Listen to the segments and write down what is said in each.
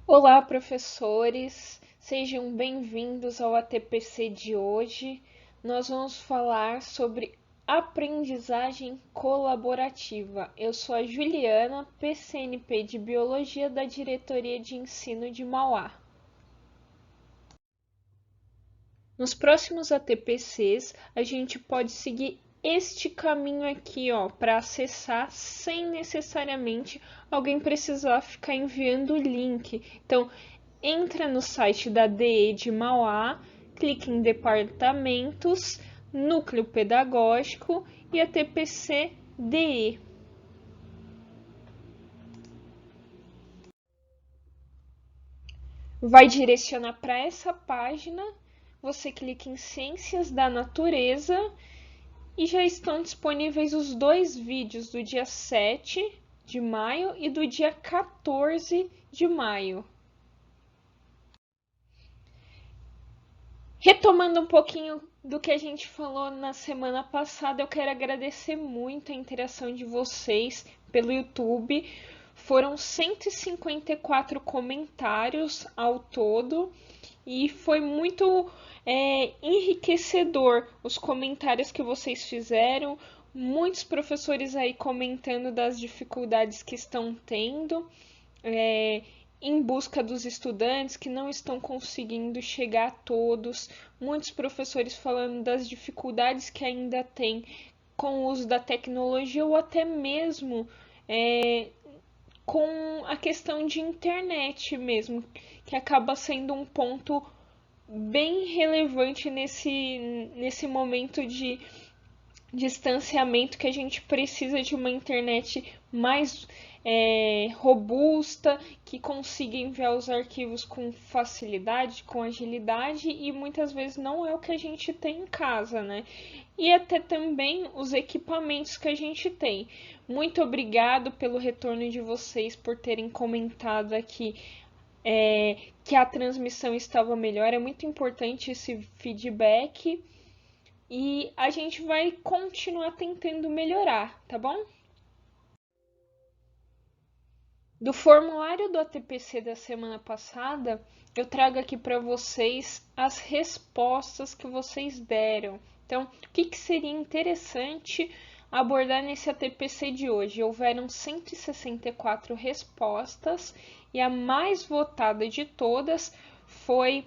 Olá, professores! Sejam bem-vindos ao ATPC de hoje. Nós vamos falar sobre aprendizagem colaborativa. Eu sou a Juliana, PCNP de Biologia da Diretoria de Ensino de Mauá. Nos próximos ATPCs, a gente pode seguir este caminho aqui, ó, para acessar sem necessariamente alguém precisar ficar enviando o link. Então, entra no site da DE de Mauá, clique em Departamentos, Núcleo Pedagógico e ATPC DE. Vai direcionar para essa página, você clica em Ciências da Natureza e já estão disponíveis os dois vídeos do dia 7 de maio e do dia 14 de maio. Retomando um pouquinho do que a gente falou na semana passada, eu quero agradecer muito a interação de vocês pelo YouTube. Foram 154 comentários ao todo e foi muito enriquecedor os comentários que vocês fizeram. Muitos professores aí comentando das dificuldades que estão tendo. Em busca dos estudantes que não estão conseguindo chegar a todos, muitos professores falando das dificuldades que ainda tem com o uso da tecnologia ou até mesmo com a questão de internet mesmo, que acaba sendo um ponto bem relevante nesse momento de distanciamento que a gente precisa de uma internet mais robusta, que consiga enviar os arquivos com facilidade, com agilidade, e muitas vezes não é o que a gente tem em casa, né? E até também os equipamentos que a gente tem. Muito obrigado pelo retorno de vocês, por terem comentado aqui que a transmissão estava melhor. É muito importante esse feedback. E a gente vai continuar tentando melhorar, tá bom? Do formulário do ATPC da semana passada, eu trago aqui para vocês as respostas que vocês deram. Então, o que seria interessante abordar nesse ATPC de hoje? Houveram 164 respostas e a mais votada de todas foi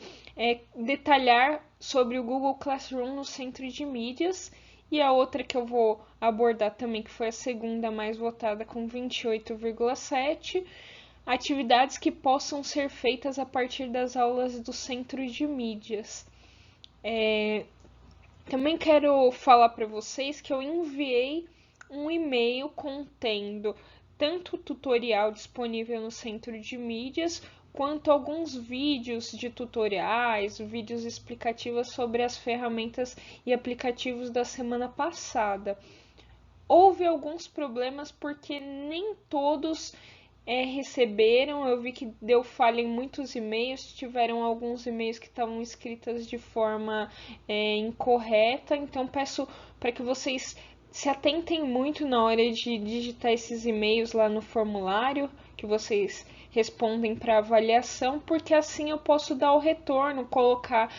detalhar sobre o Google Classroom no centro de mídias, e a outra que eu vou abordar também, que foi a segunda mais votada com 28,7, atividades que possam ser feitas a partir das aulas do centro de mídias. Também quero falar para vocês que eu enviei um e-mail contendo tanto o tutorial disponível no centro de mídias, quanto alguns vídeos de tutoriais, vídeos explicativos sobre as ferramentas e aplicativos da semana passada. Houve alguns problemas porque nem todos receberam. Eu vi que deu falha em muitos e-mails, tiveram alguns e-mails que estavam escritos de forma incorreta, então peço para que vocês se atentem muito na hora de digitar esses e-mails lá no formulário que vocês respondem para avaliação, porque assim eu posso dar o retorno, colocar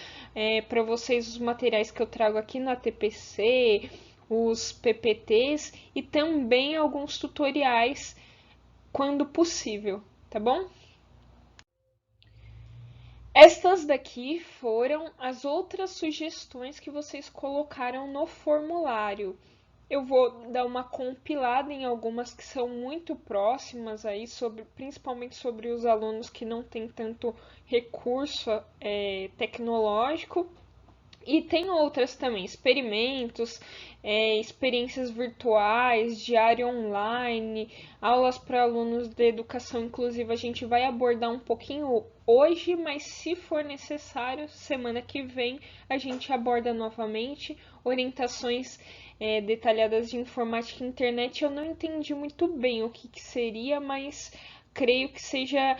para vocês os materiais que eu trago aqui no ATPC, os PPTs e também alguns tutoriais quando possível, tá bom? Estas daqui foram as outras sugestões que vocês colocaram no formulário. Eu vou dar uma compilada em algumas que são muito próximas aí, principalmente sobre os alunos que não têm tanto recurso tecnológico. E tem outras também, experimentos, experiências virtuais, diário online, aulas para alunos de educação inclusiva. A gente vai abordar um pouquinho hoje, mas se for necessário, semana que vem a gente aborda novamente orientações detalhadas de informática e internet. Eu não entendi muito bem o que seria, mas creio que seja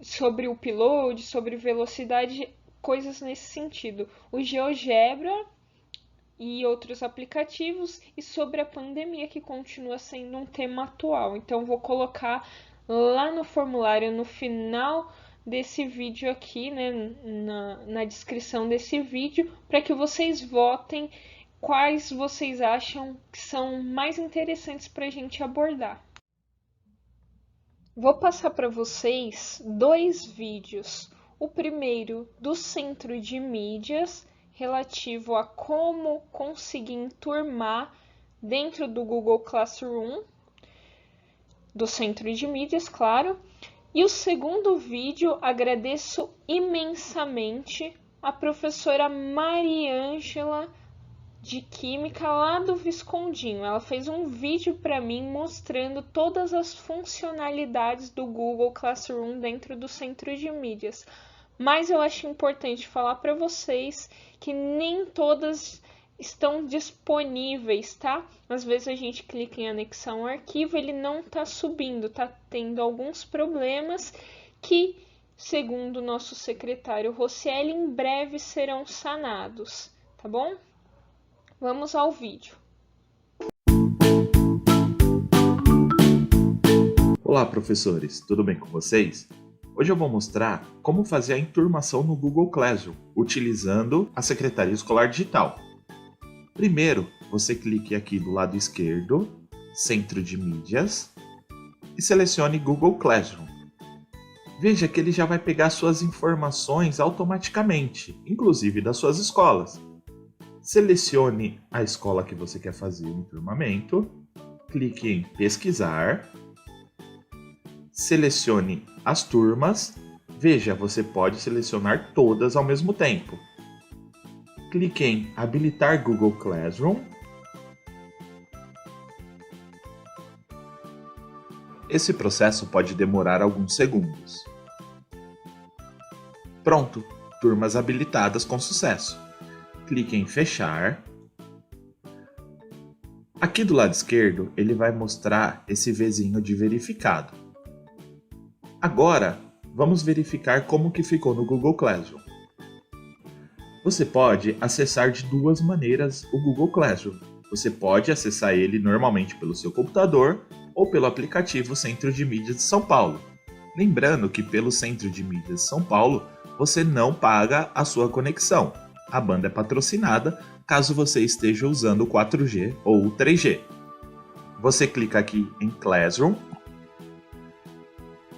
sobre o upload, sobre velocidade, coisas nesse sentido. O GeoGebra e outros aplicativos, e sobre a pandemia, que continua sendo um tema atual. Então, vou colocar lá no formulário, no final desse vídeo aqui, né, na descrição desse vídeo, para que vocês votem quais vocês acham que são mais interessantes para a gente abordar. Vou passar para vocês dois vídeos. O primeiro do Centro de Mídias, relativo a como conseguir enturmar dentro do Google Classroom, do Centro de Mídias, claro. E o segundo vídeo, agradeço imensamente a professora Mariângela de Química lá do Viscondinho. Ela fez um vídeo para mim mostrando todas as funcionalidades do Google Classroom dentro do Centro de Mídias. Mas eu acho importante falar para vocês que nem todas estão disponíveis, tá? Às vezes a gente clica em anexar um arquivo, ele não está subindo, está tendo alguns problemas que, segundo o nosso secretário Rocieli, em breve serão sanados, tá bom? Vamos ao vídeo. Olá, professores, tudo bem com vocês? Hoje eu vou mostrar como fazer a enturmação no Google Classroom, utilizando a Secretaria Escolar Digital. Primeiro, você clique aqui do lado esquerdo, Centro de Mídias, e selecione Google Classroom. Veja que ele já vai pegar suas informações automaticamente, inclusive das suas escolas. Selecione a escola que você quer fazer o enturmamento, clique em Pesquisar, selecione as turmas. Veja, você pode selecionar todas ao mesmo tempo. Clique em Habilitar Google Classroom. Esse processo pode demorar alguns segundos. Pronto, turmas habilitadas com sucesso. Clique em Fechar. Aqui do lado esquerdo, ele vai mostrar esse Vzinho de verificado. Agora, vamos verificar como que ficou no Google Classroom. Você pode acessar de duas maneiras o Google Classroom. Você pode acessar ele normalmente pelo seu computador ou pelo aplicativo Centro de Mídias de São Paulo. Lembrando que pelo Centro de Mídias de São Paulo, você não paga a sua conexão. A banda é patrocinada caso você esteja usando 4G ou 3G. Você clica aqui em Classroom.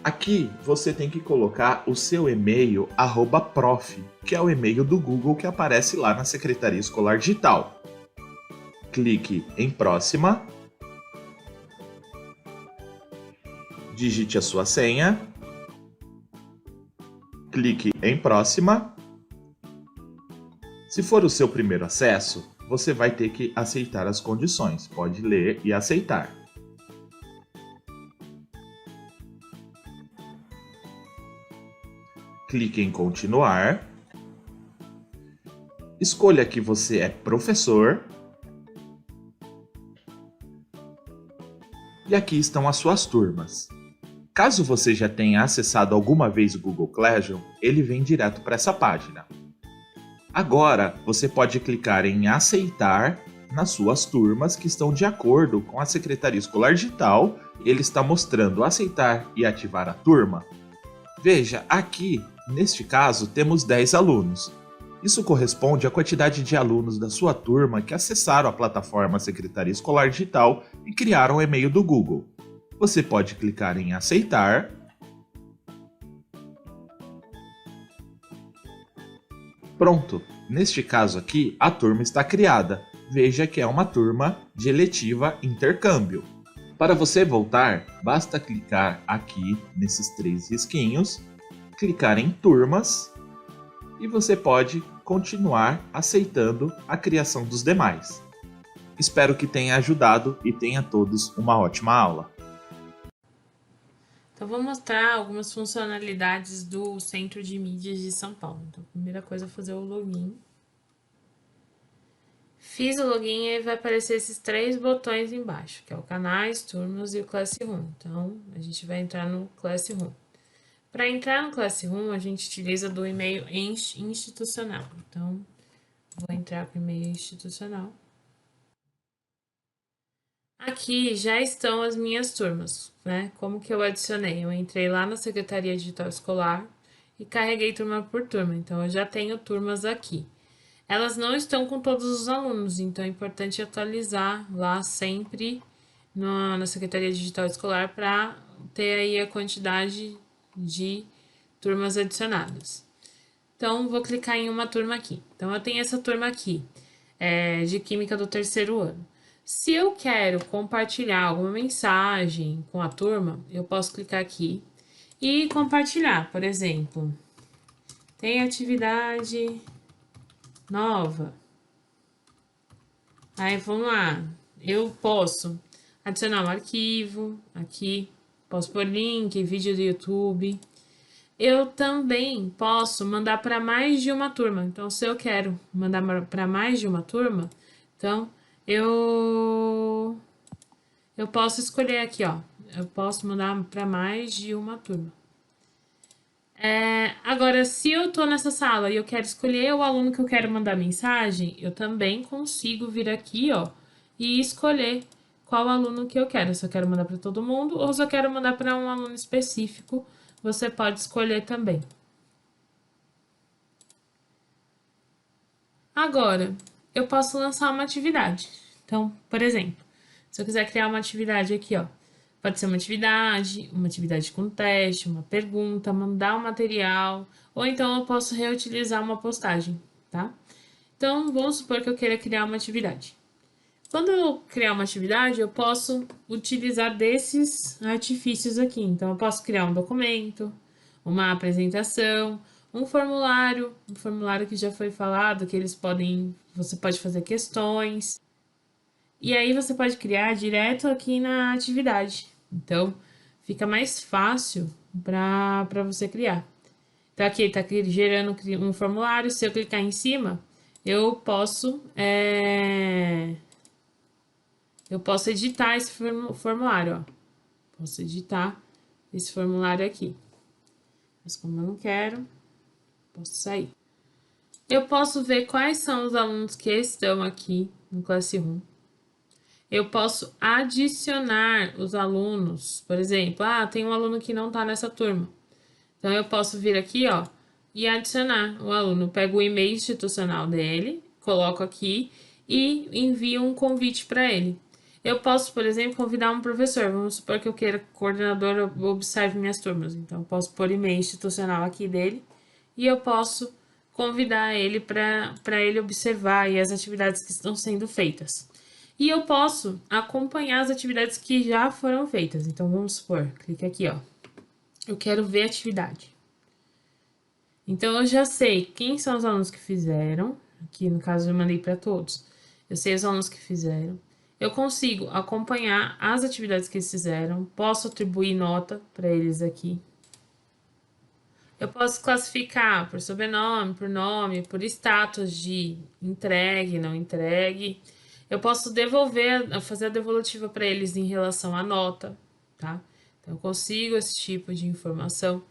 Aqui você tem que colocar o seu e-mail @prof, que é o e-mail do Google que aparece lá na Secretaria Escolar Digital. Clique em Próxima. Digite a sua senha. Clique em Próxima. Se for o seu primeiro acesso, você vai ter que aceitar as condições. Pode ler e aceitar. Clique em Continuar. Escolha que você é professor. E aqui estão as suas turmas. Caso você já tenha acessado alguma vez o Google Classroom, ele vem direto para essa página. Agora, você pode clicar em Aceitar nas suas turmas que estão de acordo com a Secretaria Escolar Digital. Ele está mostrando aceitar e ativar a turma. Veja, aqui, neste caso, temos 10 alunos. Isso corresponde à quantidade de alunos da sua turma que acessaram a plataforma Secretaria Escolar Digital e criaram o e-mail do Google. Você pode clicar em Aceitar. Pronto, neste caso aqui, a turma está criada. Veja que é uma turma de eletiva intercâmbio. Para você voltar, basta clicar aqui nesses 3 risquinhos, clicar em Turmas e você pode continuar aceitando a criação dos demais. Espero que tenha ajudado e tenha todos uma ótima aula. Então, vou mostrar algumas funcionalidades do Centro de Mídias de São Paulo. Então, a primeira coisa é fazer o login. Fiz o login e vai aparecer esses 3 botões embaixo, que é o Canais, Turmas e o Classroom. Então, a gente vai entrar no Classroom. Para entrar no Classroom, a gente utiliza do e-mail institucional. Então, vou entrar com o e-mail institucional. Aqui já estão as minhas turmas, né? Como que eu adicionei? Eu entrei lá na Secretaria Digital Escolar, e carreguei turma por turma. Então, eu já tenho turmas aqui. Elas não estão com todos os alunos, então é importante atualizar lá sempre na Secretaria Digital Escolar para ter aí a quantidade de turmas adicionadas. Então, vou clicar em uma turma aqui. Então, eu tenho essa turma aqui, de Química do terceiro ano. Se eu quero compartilhar alguma mensagem com a turma, eu posso clicar aqui e compartilhar. Por exemplo, tem atividade nova. Aí, vamos lá. Eu posso adicionar um arquivo aqui, posso pôr link, vídeo do YouTube. Eu também posso mandar para mais de uma turma. Então, se eu quero mandar para mais de uma turma, então eu posso escolher aqui, ó. Eu posso mandar para mais de uma turma. Agora, se eu tô nessa sala e eu quero escolher o aluno que eu quero mandar mensagem, eu também consigo vir aqui, ó, e escolher qual aluno que eu quero. Se eu quero mandar para todo mundo ou se eu quero mandar para um aluno específico, você pode escolher também. Agora, eu posso lançar uma atividade. Então, por exemplo, se eu quiser criar uma atividade aqui, ó, pode ser uma atividade com teste, uma pergunta, mandar um material, ou então eu posso reutilizar uma postagem, tá? Então, vamos supor que eu queira criar uma atividade. Quando eu criar uma atividade, eu posso utilizar desses artifícios aqui. Então, eu posso criar um documento, uma apresentação, um formulário que já foi falado, que você pode fazer questões. E aí você pode criar direto aqui na atividade. Então, fica mais fácil para você criar. Então, aqui está gerando um formulário. Se eu clicar em cima, eu posso editar esse formulário, ó. Posso editar esse formulário aqui. Mas como eu não quero, posso sair. Eu posso ver quais são os alunos que estão aqui no Classroom. Eu posso adicionar os alunos. Por exemplo, tem um aluno que não está nessa turma. Então, eu posso vir aqui, ó, e adicionar o aluno. Eu pego o e-mail institucional dele, coloco aqui e envio um convite para ele. Eu posso, por exemplo, convidar um professor. Vamos supor que eu queira que o coordenador observe minhas turmas. Então, eu posso pôr e-mail institucional aqui dele e eu posso convidar ele para ele observar aí as atividades que estão sendo feitas. E eu posso acompanhar as atividades que já foram feitas. Então, vamos supor, clique aqui, ó. Eu quero ver a atividade. Então, eu já sei quem são os alunos que fizeram. Aqui, no caso, eu mandei para todos. Eu sei os alunos que fizeram. Eu consigo acompanhar as atividades que eles fizeram. Posso atribuir nota para eles aqui. Eu posso classificar por sobrenome, por nome, por status de entregue, não entregue. Eu posso fazer a devolutiva para eles em relação à nota, tá? Então, eu consigo esse tipo de informação.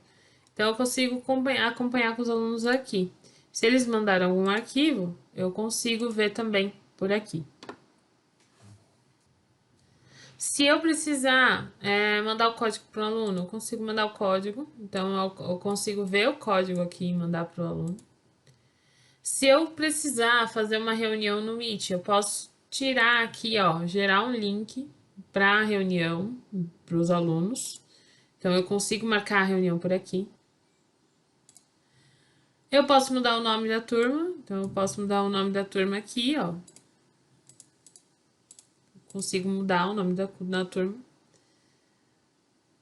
Então, eu consigo acompanhar com os alunos aqui. Se eles mandaram algum arquivo, eu consigo ver também por aqui. Se eu precisar mandar o código para o aluno, eu consigo mandar o código. Então, eu consigo ver o código aqui e mandar para o aluno. Se eu precisar fazer uma reunião no Meet, eu posso tirar aqui, ó, gerar um link para a reunião para os alunos. Então, eu consigo marcar a reunião por aqui. Eu posso mudar o nome da turma. Então, eu posso mudar o nome da turma aqui, ó. Consigo mudar o nome da turma.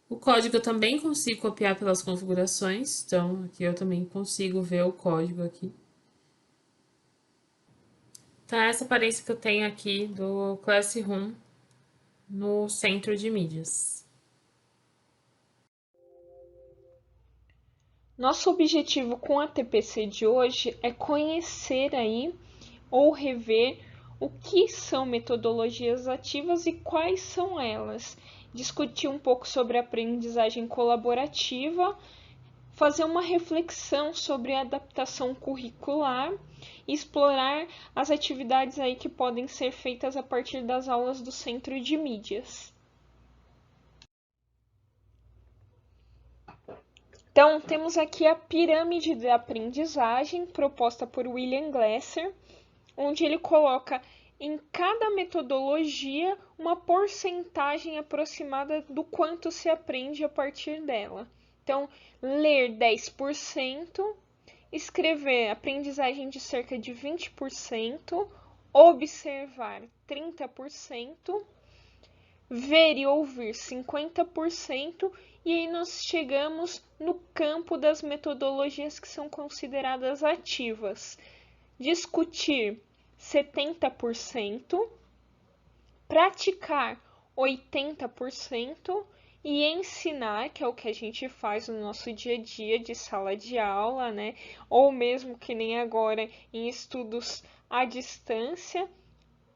O código eu também consigo copiar pelas configurações. Então, aqui eu também consigo ver o código aqui. Tá, essa aparência que eu tenho aqui do Classroom no centro de mídias. Nosso objetivo com a TPC de hoje é conhecer aí ou rever o que são metodologias ativas e quais são elas, discutir um pouco sobre a aprendizagem colaborativa, fazer uma reflexão sobre a adaptação curricular e explorar as atividades aí que podem ser feitas a partir das aulas do Centro de Mídias. Então, temos aqui a pirâmide da aprendizagem proposta por William Glasser, onde ele coloca em cada metodologia uma porcentagem aproximada do quanto se aprende a partir dela. Então, ler 10%, escrever aprendizagem de cerca de 20%, observar 30%, ver e ouvir 50%, e aí nós chegamos no campo das metodologias que são consideradas ativas. Discutir 70%, praticar 80% e ensinar, que é o que a gente faz no nosso dia a dia de sala de aula, né? Ou mesmo que nem agora em estudos à distância,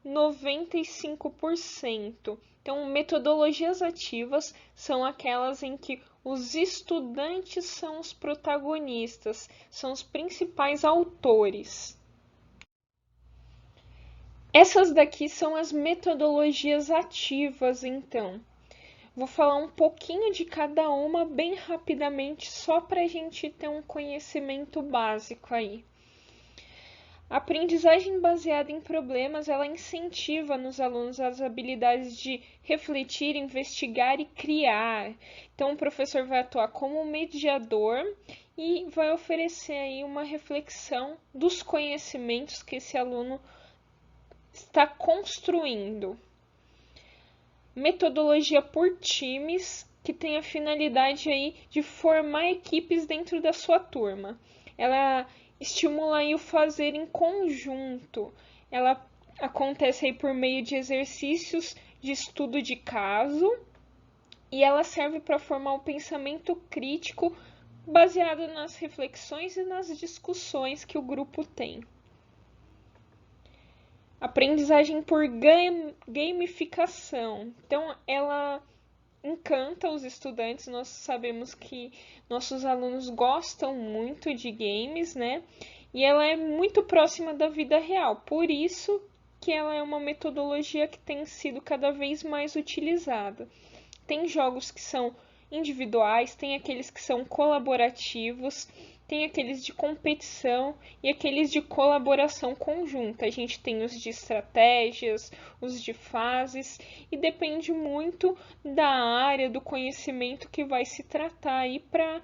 95%. Então, metodologias ativas são aquelas em que os estudantes são os protagonistas, são os principais autores. Essas daqui são as metodologias ativas, então. Vou falar um pouquinho de cada uma bem rapidamente, só para a gente ter um conhecimento básico aí. A aprendizagem baseada em problemas, ela incentiva nos alunos as habilidades de refletir, investigar e criar. Então, o professor vai atuar como mediador e vai oferecer aí uma reflexão dos conhecimentos que esse aluno está construindo. Metodologia por times, que tem a finalidade aí de formar equipes dentro da sua turma. Ela estimula aí o fazer em conjunto. Ela acontece aí por meio de exercícios de estudo de caso e ela serve para formar o pensamento crítico baseado nas reflexões e nas discussões que o grupo tem. Aprendizagem por gamificação. Então, ela encanta os estudantes. Nós sabemos que nossos alunos gostam muito de games, né? E ela é muito próxima da vida real. Por isso que ela é uma metodologia que tem sido cada vez mais utilizada. Tem jogos que são individuais, tem aqueles que são colaborativos, tem aqueles de competição e aqueles de colaboração conjunta. A gente tem os de estratégias, os de fases, e depende muito da área, do conhecimento que vai se tratar aí para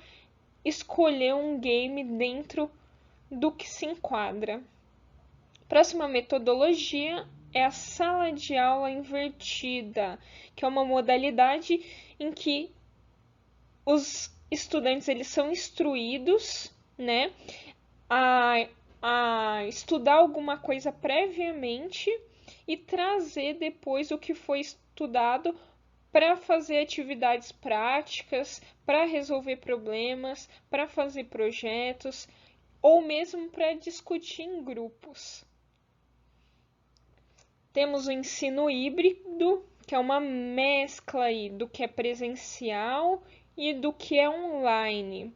escolher um game dentro do que se enquadra. Próxima metodologia é a sala de aula invertida, que é uma modalidade em que os estudantes eles são instruídos, né, a estudar alguma coisa previamente e trazer depois o que foi estudado para fazer atividades práticas, para resolver problemas, para fazer projetos ou mesmo para discutir em grupos. Temos o ensino híbrido, que é uma mescla aí do que é presencial e do que é online.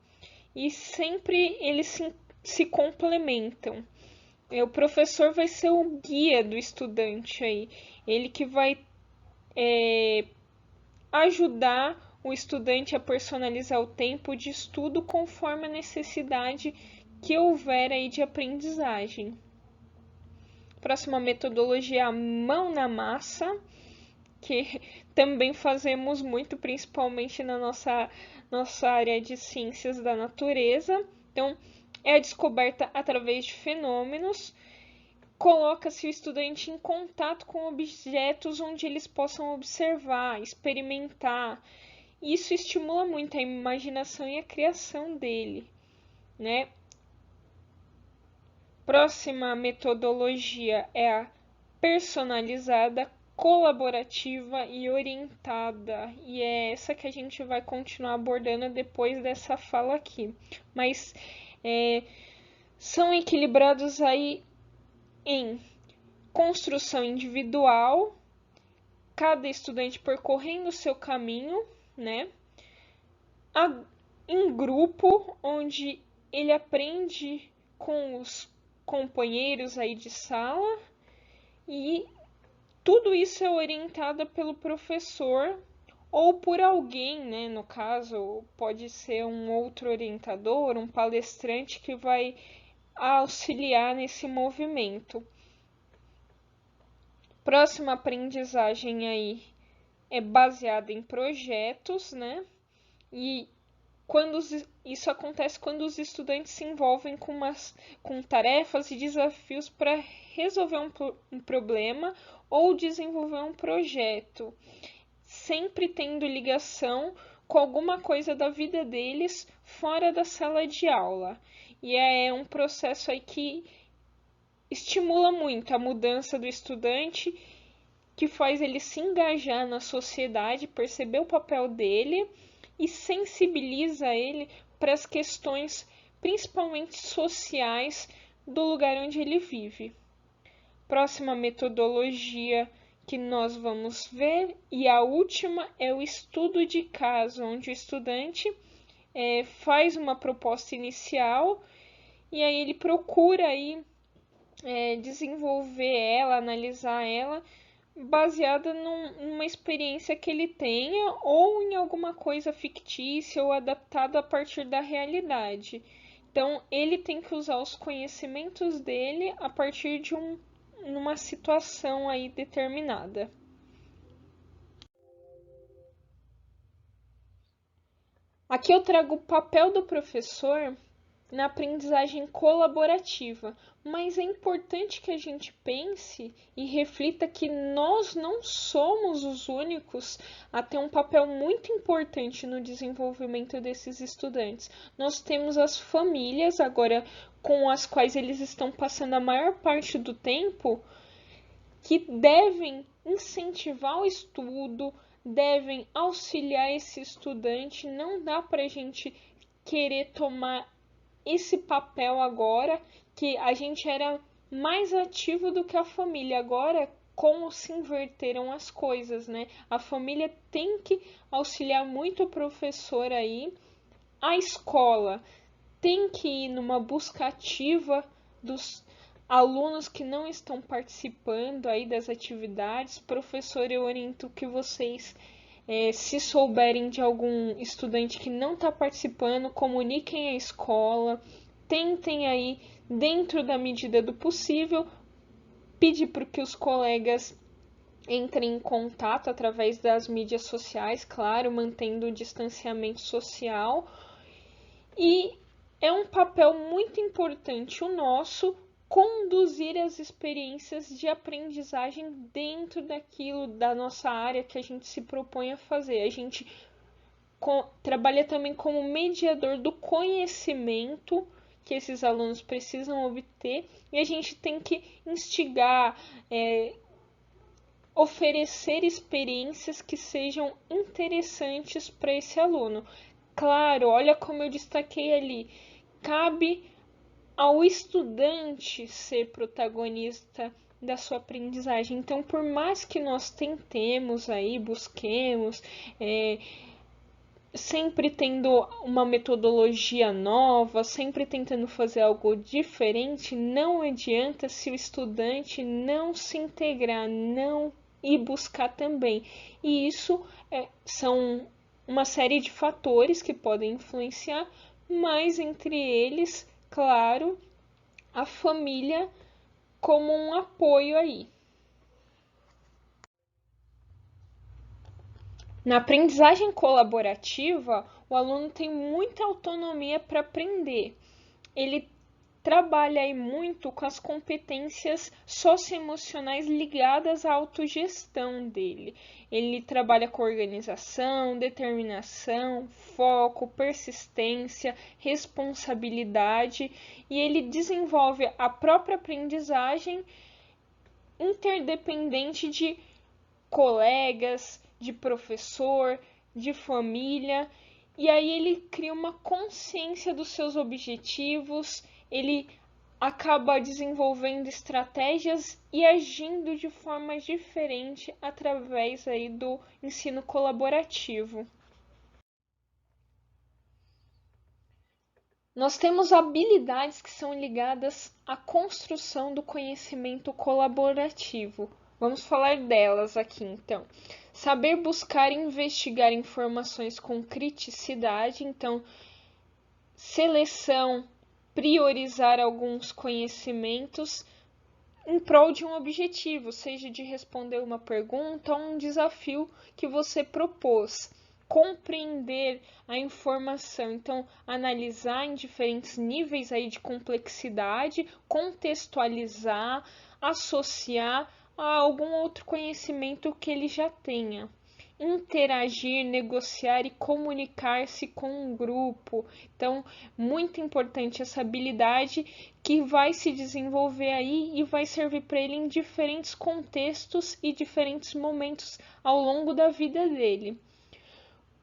E sempre eles se complementam. O professor vai ser o guia do estudante aí. Ele que vai ajudar o estudante a personalizar o tempo de estudo conforme a necessidade que houver aí de aprendizagem. Próxima metodologia, a mão na massa, que também fazemos muito, principalmente na nossa área de ciências da natureza. Então, é a descoberta através de fenômenos, coloca-se o estudante em contato com objetos onde eles possam observar, experimentar. Isso estimula muito a imaginação e a criação dele, né? Próxima metodologia é a personalizada, colaborativa e orientada. E é essa que a gente vai continuar abordando depois dessa fala aqui. Mas são equilibrados aí em construção individual, cada estudante percorrendo o seu caminho, né? Em grupo, onde ele aprende com os companheiros aí de sala, e tudo isso é orientado pelo professor ou por alguém, né? No caso, pode ser um outro orientador, um palestrante que vai auxiliar nesse movimento. Próxima aprendizagem aí é baseada em projetos, né? E isso acontece quando os estudantes se envolvem com tarefas e desafios para resolver um problema ou desenvolver um projeto, sempre tendo ligação com alguma coisa da vida deles fora da sala de aula. E é um processo aí que estimula muito a mudança do estudante, que faz ele se engajar na sociedade, perceber o papel dele e sensibiliza ele para as questões, principalmente sociais, do lugar onde ele vive. Próxima metodologia que nós vamos ver, e a última, é o estudo de caso, onde o estudante faz uma proposta inicial e aí ele procura aí, desenvolver ela, analisar ela, baseada numa experiência que ele tenha ou em alguma coisa fictícia ou adaptada a partir da realidade. Então, ele tem que usar os conhecimentos dele a partir de uma situação aí determinada. Aqui eu trago o papel do professor na aprendizagem colaborativa, mas é importante que a gente pense e reflita que nós não somos os únicos a ter um papel muito importante no desenvolvimento desses estudantes. Nós temos as famílias agora com as quais eles estão passando a maior parte do tempo, que devem incentivar o estudo, devem auxiliar esse estudante. Não dá para a gente querer tomar esse papel agora, que a gente era mais ativo do que a família. Agora, como se inverteram as coisas, né? A família tem que auxiliar muito o professor aí. A escola tem que ir numa busca ativa dos alunos que não estão participando aí das atividades. Professor, eu oriento que vocês, se souberem de algum estudante que não está participando, comuniquem à escola, tentem aí, dentro da medida do possível, pedir para que os colegas entrem em contato através das mídias sociais, claro, mantendo o distanciamento social. E é um papel muito importante o nosso conduzir as experiências de aprendizagem dentro daquilo da nossa área que a gente se propõe a fazer. A gente trabalha também como mediador do conhecimento que esses alunos precisam obter, e a gente tem que instigar, oferecer experiências que sejam interessantes para esse aluno. Claro, olha como eu destaquei ali, cabe ao estudante ser protagonista da sua aprendizagem. Então, por mais que nós tentemos aí, busquemos, sempre tendo uma metodologia nova, sempre tentando fazer algo diferente, não adianta se o estudante não se integrar, não ir buscar também. E isso são uma série de fatores que podem influenciar, mas entre eles, claro, a família como um apoio aí. Na aprendizagem colaborativa, o aluno tem muita autonomia para aprender. Ele trabalha aí muito com as competências socioemocionais ligadas à autogestão dele. Ele trabalha com organização, determinação, foco, persistência, responsabilidade, e ele desenvolve a própria aprendizagem interdependente de colegas, de professor, de família, e aí ele cria uma consciência dos seus objetivos, ele acaba desenvolvendo estratégias e agindo de forma diferente através aí do ensino colaborativo. Nós temos habilidades que são ligadas à construção do conhecimento colaborativo. Vamos falar delas aqui, então. Saber buscar e investigar informações com criticidade, então, seleção, priorizar alguns conhecimentos em prol de um objetivo, seja de responder uma pergunta ou um desafio que você propôs. Compreender a informação, então analisar em diferentes níveis aí de complexidade, contextualizar, associar a algum outro conhecimento que ele já tenha. Interagir, negociar e comunicar-se com um grupo. Então, muito importante essa habilidade que vai se desenvolver aí e vai servir para ele em diferentes contextos e diferentes momentos ao longo da vida dele.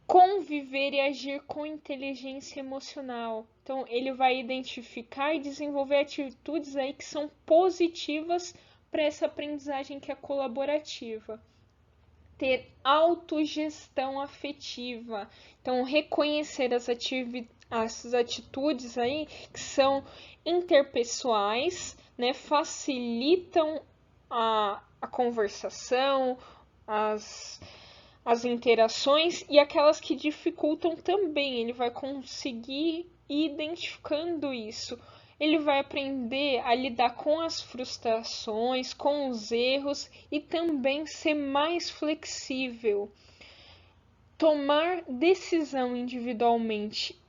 Conviver e agir com inteligência emocional. Então, ele vai identificar e desenvolver atitudes aí que são positivas para essa aprendizagem que é colaborativa. Ter autogestão afetiva. Então, reconhecer as atitudes aí que são interpessoais, né, facilitam a conversação, as interações, e aquelas que dificultam também. Ele vai conseguir ir identificando isso. Ele vai aprender a lidar com as frustrações, com os erros e também ser mais flexível. Tomar decisão individualmente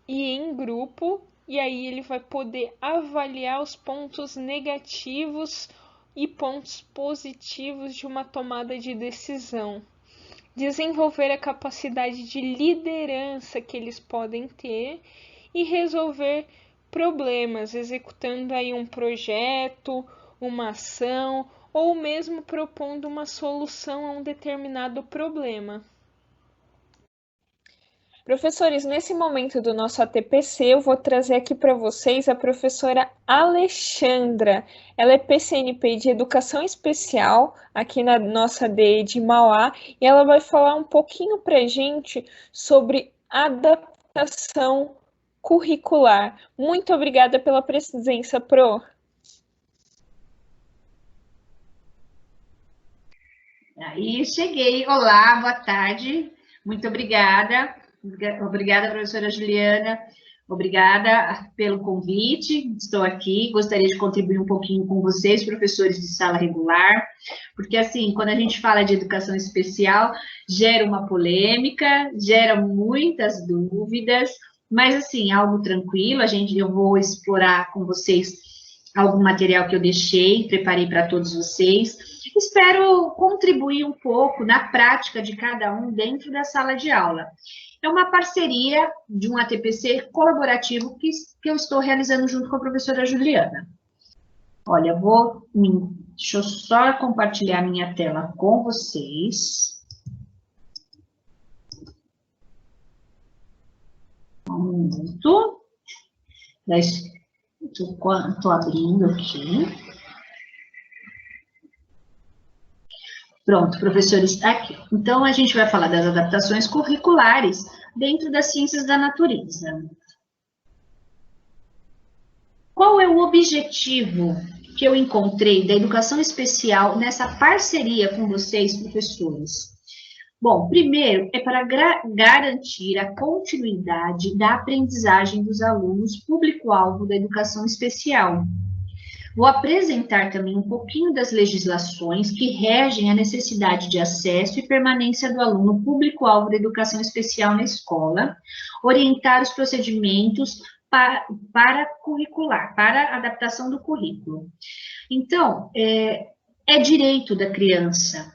e em grupo, e aí ele vai poder avaliar os pontos negativos e pontos positivos de uma tomada de decisão. Desenvolver a capacidade de liderança que eles podem ter e resolver problemas, executando aí um projeto, uma ação ou mesmo propondo uma solução a um determinado problema. Professores, nesse momento do nosso ATPC, eu vou trazer aqui para vocês a professora Alexandra. Ela é PCNP de Educação Especial aqui na nossa DE de Mauá e ela vai falar um pouquinho para a gente sobre adaptação curricular. Muito obrigada pela presença, Pro. Aí cheguei. Olá, boa tarde. Muito obrigada. Obrigada, professora Juliana. Obrigada pelo convite. Estou aqui. Gostaria de contribuir um pouquinho com vocês, professores de sala regular, porque, assim, quando a gente fala de educação especial, gera uma polêmica, gera muitas dúvidas, mas, assim, algo tranquilo. Eu vou explorar com vocês algum material que eu preparei para todos vocês. Espero contribuir um pouco na prática de cada um dentro da sala de aula. É uma parceria de um ATPC colaborativo que eu estou realizando junto com a professora Juliana. Olha, deixa eu só compartilhar minha tela com vocês. Um minuto. Estou abrindo aqui. Pronto, professores, aqui. Então, a gente vai falar das adaptações curriculares dentro das ciências da natureza. Qual é o objetivo que eu encontrei da educação especial nessa parceria com vocês, professores? Bom, primeiro, é para garantir a continuidade da aprendizagem dos alunos público-alvo da educação especial. Vou apresentar também um pouquinho das legislações que regem a necessidade de acesso e permanência do aluno público-alvo da educação especial na escola, orientar os procedimentos para curricular, para adaptação do currículo. Então, é direito da criança.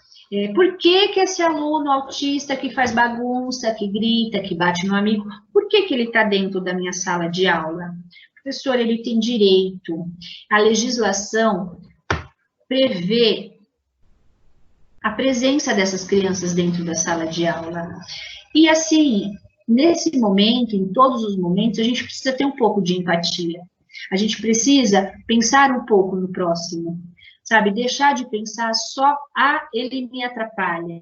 Por que esse aluno autista que faz bagunça, que grita, que bate no amigo, por que ele está dentro da minha sala de aula? Professor, ele tem direito. A legislação prevê a presença dessas crianças dentro da sala de aula. E assim, nesse momento, em todos os momentos, a gente precisa ter um pouco de empatia. A gente precisa pensar um pouco no próximo, sabe? Deixar de pensar só, ele me atrapalha.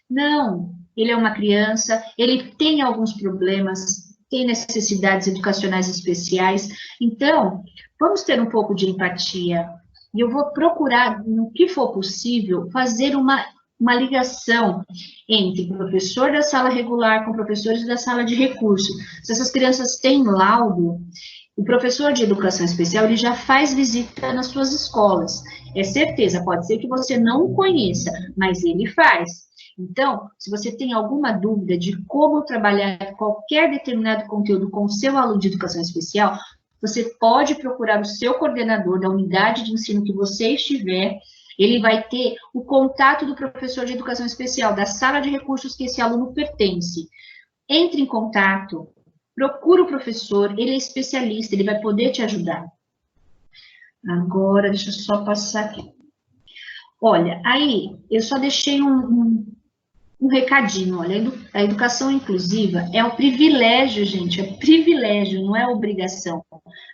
Não, ele é uma criança, ele tem alguns problemas, tem necessidades educacionais especiais. Então, vamos ter um pouco de empatia. e eu vou procurar, no que for possível, fazer uma ligação entre professor da sala regular com professores da sala de recurso. Se essas crianças têm laudo, o professor de educação especial, ele já faz visita nas suas escolas. É certeza, pode ser que você não o conheça, mas ele faz. Então, se você tem alguma dúvida de como trabalhar qualquer determinado conteúdo com o seu aluno de educação especial, você pode procurar o seu coordenador da unidade de ensino que você estiver. Ele vai ter o contato do professor de educação especial, da sala de recursos que esse aluno pertence. Entre em contato, procura o professor, ele é especialista, ele vai poder te ajudar. Agora, deixa eu só passar aqui. Olha, aí, eu só deixei um recadinho, olha, a educação inclusiva é um privilégio, gente, é privilégio, não é obrigação,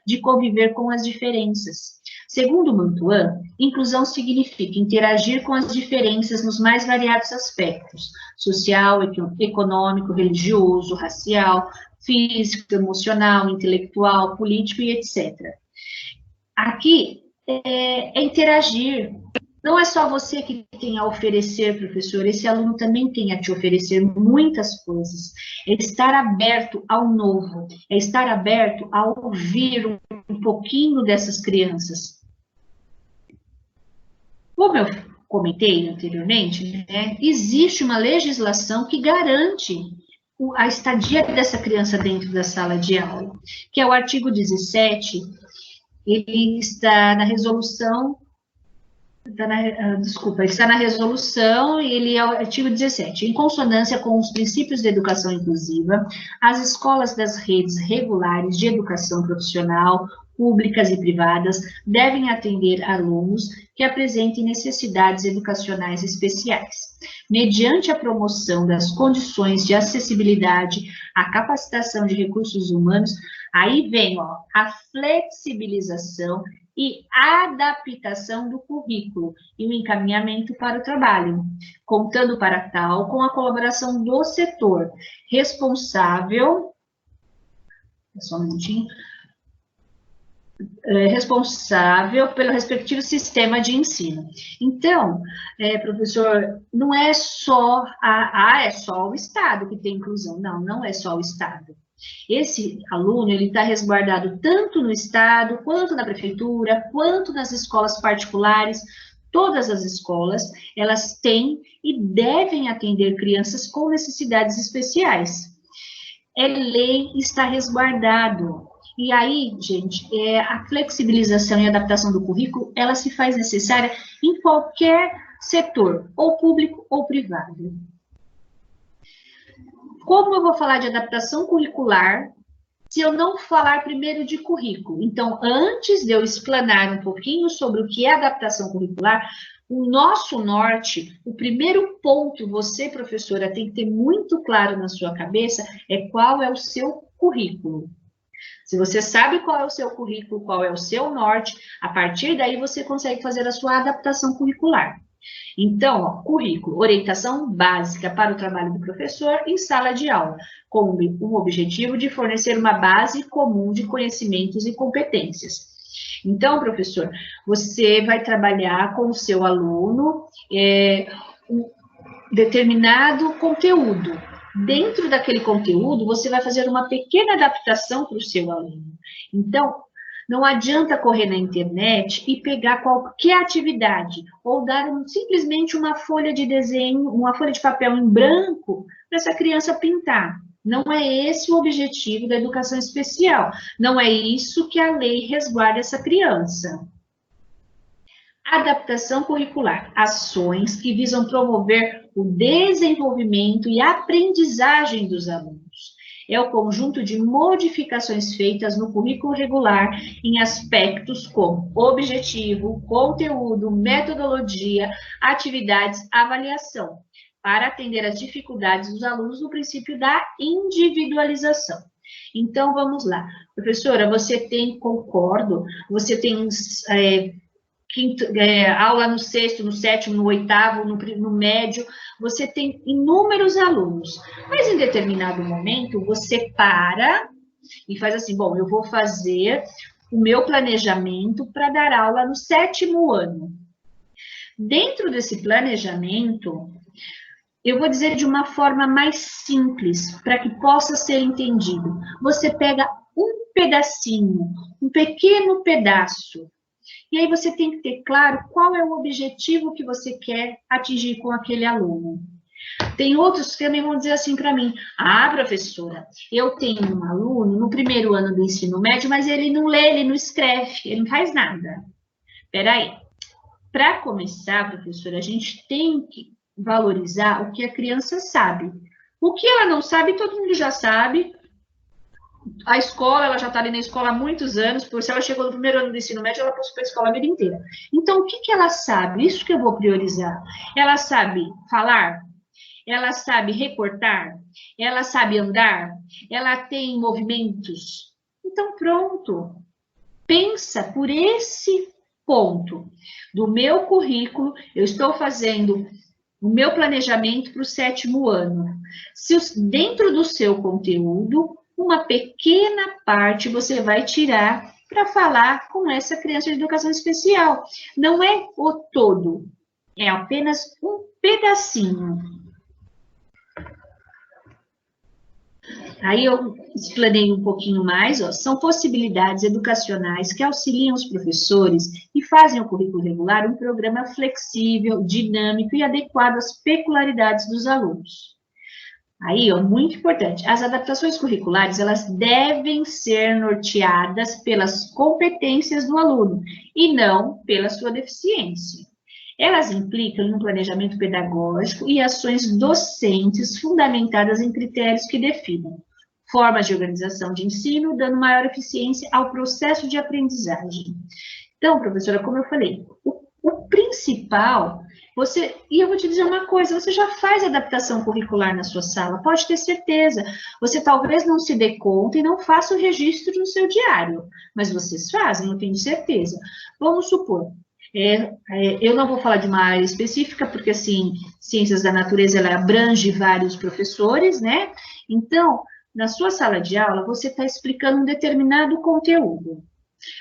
de conviver com as diferenças. Segundo Mantuan, inclusão significa interagir com as diferenças nos mais variados aspectos, social, econômico, religioso, racial, físico, emocional, intelectual, político e etc. Aqui é interagir. Não é só você que tem a oferecer, professor, esse aluno também tem a te oferecer muitas coisas. É estar aberto ao novo, é estar aberto a ouvir um pouquinho dessas crianças. Como eu comentei anteriormente, né, existe uma legislação que garante a estadia dessa criança dentro da sala de aula, que é o artigo 17, ele está na resolução. Está na resolução e ele é o artigo 17. Em consonância com os princípios da educação inclusiva, as escolas das redes regulares de educação profissional, públicas e privadas, devem atender alunos que apresentem necessidades educacionais especiais, mediante a promoção das condições de acessibilidade, a capacitação de recursos humanos. Aí vem, ó, a flexibilização e adaptação do currículo e o encaminhamento para o trabalho, contando para tal com a colaboração do setor responsável, só um minutinho, responsável pelo respectivo sistema de ensino. Então, professor, não é só é só o Estado que tem inclusão. Não, não é só o Estado. Esse aluno, ele está resguardado tanto no Estado, quanto na prefeitura, quanto nas escolas particulares. Todas as escolas, elas têm e devem atender crianças com necessidades especiais. É lei, está resguardado. E aí, gente, a flexibilização e adaptação do currículo, ela se faz necessária em qualquer setor, ou público ou privado. Como eu vou falar de adaptação curricular se eu não falar primeiro de currículo? Então, antes de eu explanar um pouquinho sobre o que é adaptação curricular, o nosso norte, o primeiro ponto, você, professora, tem que ter muito claro na sua cabeça, é qual é o seu currículo. Se você sabe qual é o seu currículo, qual é o seu norte, a partir daí você consegue fazer a sua adaptação curricular. Então, ó, currículo, orientação básica para o trabalho do professor em sala de aula, com o objetivo de fornecer uma base comum de conhecimentos e competências. Então, professor, você vai trabalhar com o seu aluno um determinado conteúdo. Dentro daquele conteúdo, você vai fazer uma pequena adaptação para o seu aluno. Então, não adianta correr na internet e pegar qualquer atividade ou dar simplesmente uma folha de desenho, uma folha de papel em branco para essa criança pintar. Não é esse o objetivo da educação especial. Não é isso que a lei resguarda essa criança. Adaptação curricular, ações que visam promover o desenvolvimento e aprendizagem dos alunos. É o conjunto de modificações feitas no currículo regular em aspectos como objetivo, conteúdo, metodologia, atividades, avaliação, para atender às dificuldades dos alunos no princípio da individualização. Então, vamos lá. Professora, você tem, concordo, você tem aula no sexto, no sétimo, no oitavo, no médio, você tem inúmeros alunos, mas em determinado momento você para e faz assim, bom, eu vou fazer o meu planejamento para dar aula no 7º ano. Dentro desse planejamento, eu vou dizer de uma forma mais simples, para que possa ser entendido. Você pega um pedacinho, um pequeno pedaço, e aí você tem que ter claro qual é o objetivo que você quer atingir com aquele aluno. Tem outros que também vão dizer assim para mim: ah, professora, eu tenho um aluno no 1º ano do ensino médio, mas ele não lê, ele não escreve, ele não faz nada. Espera aí. Para começar, professora, a gente tem que valorizar o que a criança sabe. O que ela não sabe, todo mundo já sabe. A escola, ela já está ali na escola há muitos anos, por se ela chegou no 1º ano do ensino médio, ela passou pela escola a vida inteira. Então, o que ela sabe? Isso que eu vou priorizar. Ela sabe falar? Ela sabe recortar? Ela sabe andar? Ela tem movimentos? Então, pronto. Pensa por esse ponto do meu currículo, eu estou fazendo o meu planejamento para o 7º ano. Se dentro do seu conteúdo, uma pequena parte você vai tirar para falar com essa criança de educação especial. Não é o todo, é apenas um pedacinho. Aí eu explanei um pouquinho mais, ó, são possibilidades educacionais que auxiliam os professores e fazem o currículo regular um programa flexível, dinâmico e adequado às peculiaridades dos alunos. Aí, ó, muito importante, as adaptações curriculares, elas devem ser norteadas pelas competências do aluno e não pela sua deficiência. Elas implicam um planejamento pedagógico e ações docentes fundamentadas em critérios que definam formas de organização de ensino, dando maior eficiência ao processo de aprendizagem. Então, professora, como eu falei, o principal, e eu vou te dizer uma coisa, você já faz adaptação curricular na sua sala, pode ter certeza. Você talvez não se dê conta e não faça o registro no seu diário, mas vocês fazem, eu tenho certeza. Vamos supor, eu não vou falar de uma área específica, porque, assim, ciências da natureza, ela abrange vários professores, né? Então, na sua sala de aula, você está explicando um determinado conteúdo.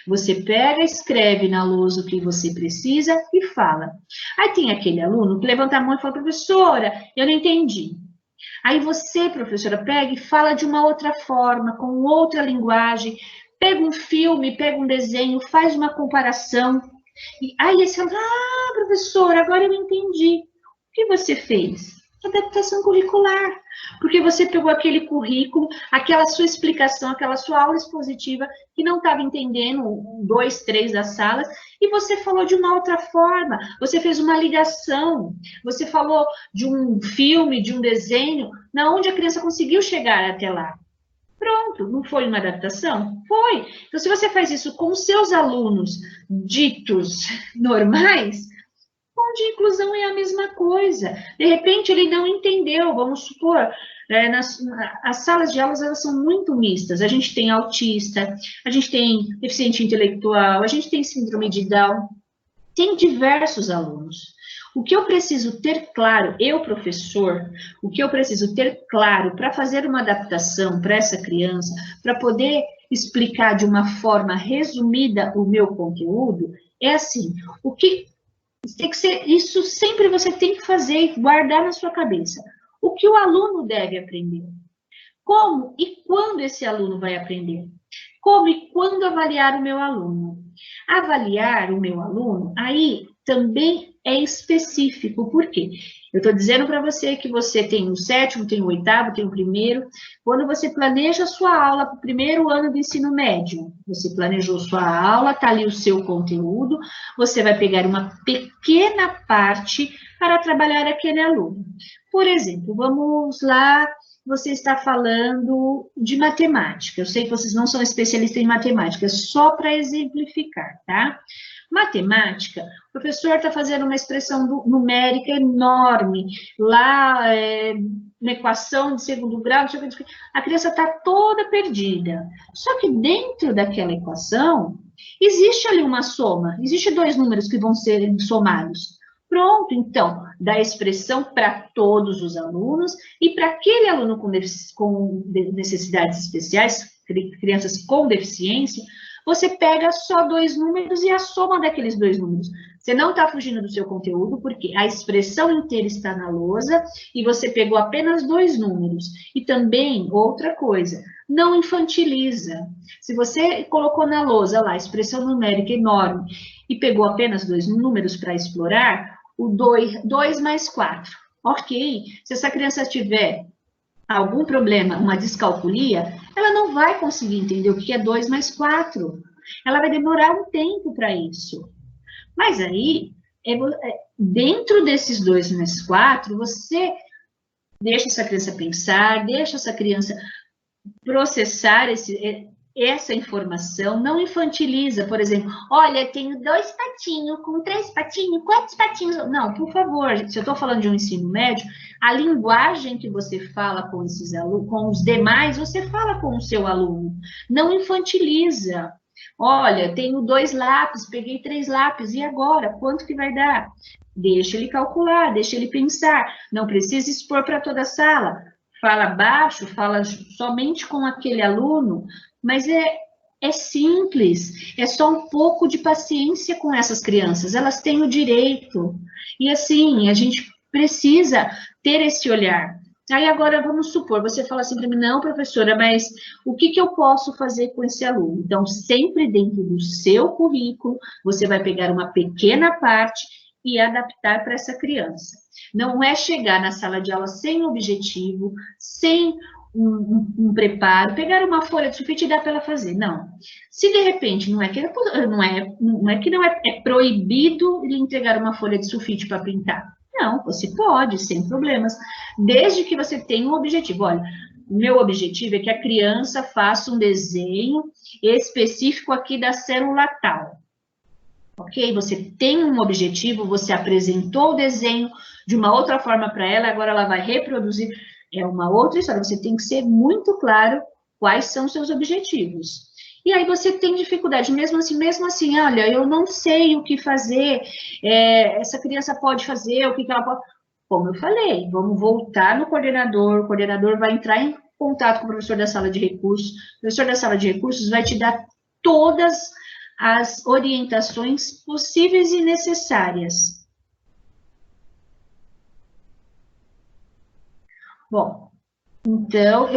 Você pega, escreve na lousa o que você precisa e fala. Aí tem aquele aluno que levanta a mão e fala: professora, eu não entendi. Aí você, professora, pega e fala de uma outra forma, com outra linguagem, pega um filme, pega um desenho, faz uma comparação. E aí esse aluno: ah, professora, agora eu entendi. O que você fez? Adaptação curricular, porque você pegou aquele currículo, aquela sua explicação, aquela sua aula expositiva, que não estava entendendo 2, 3 das salas, e você falou de uma outra forma, você fez uma ligação, você falou de um filme, de um desenho, na onde a criança conseguiu chegar até lá. Pronto, não foi uma adaptação? Foi. Então, se você faz isso com os seus alunos ditos normais, com de inclusão é a mesma coisa. De repente, ele não entendeu, vamos supor, as salas de aulas, elas são muito mistas. A gente tem autista, a gente tem deficiente intelectual, a gente tem síndrome de Down, tem diversos alunos. O que eu preciso ter claro, eu, professor, o que eu preciso ter claro para fazer uma adaptação para essa criança, para poder explicar de uma forma resumida o meu conteúdo, é assim, o que tem que ser, isso sempre você tem que fazer e guardar na sua cabeça. O que o aluno deve aprender? Como e quando esse aluno vai aprender? Como e quando avaliar o meu aluno? Avaliar o meu aluno, aí também é específico. Por quê? Eu estou dizendo para você que você tem o 7º, tem o 8º, tem o 1º. Quando você planeja a sua aula para o 1º ano do ensino médio, você planejou sua aula, está ali o seu conteúdo, você vai pegar uma pequena parte para trabalhar aquele aluno. Por exemplo, vamos lá, você está falando de matemática. Eu sei que vocês não são especialistas em matemática, só para exemplificar, tá? Matemática, o professor está fazendo uma expressão numérica enorme, lá, na equação de segundo grau, a criança está toda perdida. Só que dentro daquela equação, existe ali uma soma, existe 2 números que vão ser somados. Pronto, então, dá expressão para todos os alunos e para aquele aluno com necessidades especiais, crianças com deficiência, você pega só 2 números e a soma daqueles 2 números. Você não está fugindo do seu conteúdo, porque a expressão inteira está na lousa e você pegou apenas 2 números. E também, outra coisa, não infantiliza. Se você colocou na lousa lá, expressão numérica enorme, e pegou apenas 2 números para explorar, o 2 mais 4. Ok, se essa criança tiver algum problema, uma descalculia, ela não vai conseguir entender o que é 2 mais 4. Ela vai demorar um tempo para isso. Mas aí, dentro desses 2 mais 4, você deixa essa criança pensar, deixa essa criança processar essa informação, não infantiliza, por exemplo, olha, tenho 2 patinhos, com 3 patinhos, quantos patinhos? Não, por favor, se eu estou falando de um ensino médio, a linguagem que você fala com esses alunos, com os demais, você fala com o seu aluno, não infantiliza. Olha, tenho 2 lápis, peguei 3 lápis, e agora? Quanto que vai dar? Deixa ele calcular, deixa ele pensar, não precisa expor para toda a sala. Fala baixo, fala somente com aquele aluno, mas é simples, é só um pouco de paciência com essas crianças, elas têm o direito. E assim, a gente precisa ter esse olhar. Aí agora, vamos supor, você fala assim para mim, não, professora, mas o que eu posso fazer com esse aluno? Então, sempre dentro do seu currículo, você vai pegar uma pequena parte e adaptar para essa criança. Não é chegar na sala de aula sem objetivo, sem um preparo, pegar uma folha de sulfite e dar para ela fazer. Não. Se de repente não é proibido lhe entregar uma folha de sulfite para pintar. Não, você pode, sem problemas, desde que você tenha um objetivo. Olha, o meu objetivo é que a criança faça um desenho específico aqui da célula tal. Ok? Você tem um objetivo, você apresentou o desenho de uma outra forma para ela, agora ela vai reproduzir. É uma outra história, você tem que ser muito claro quais são os seus objetivos. E aí você tem dificuldade, mesmo assim, olha, eu não sei o que fazer, essa criança pode fazer, o que ela pode... Como eu falei, vamos voltar no coordenador, o coordenador vai entrar em contato com o professor da sala de recursos, o professor da sala de recursos vai te dar todas as orientações possíveis e necessárias. Bom, então,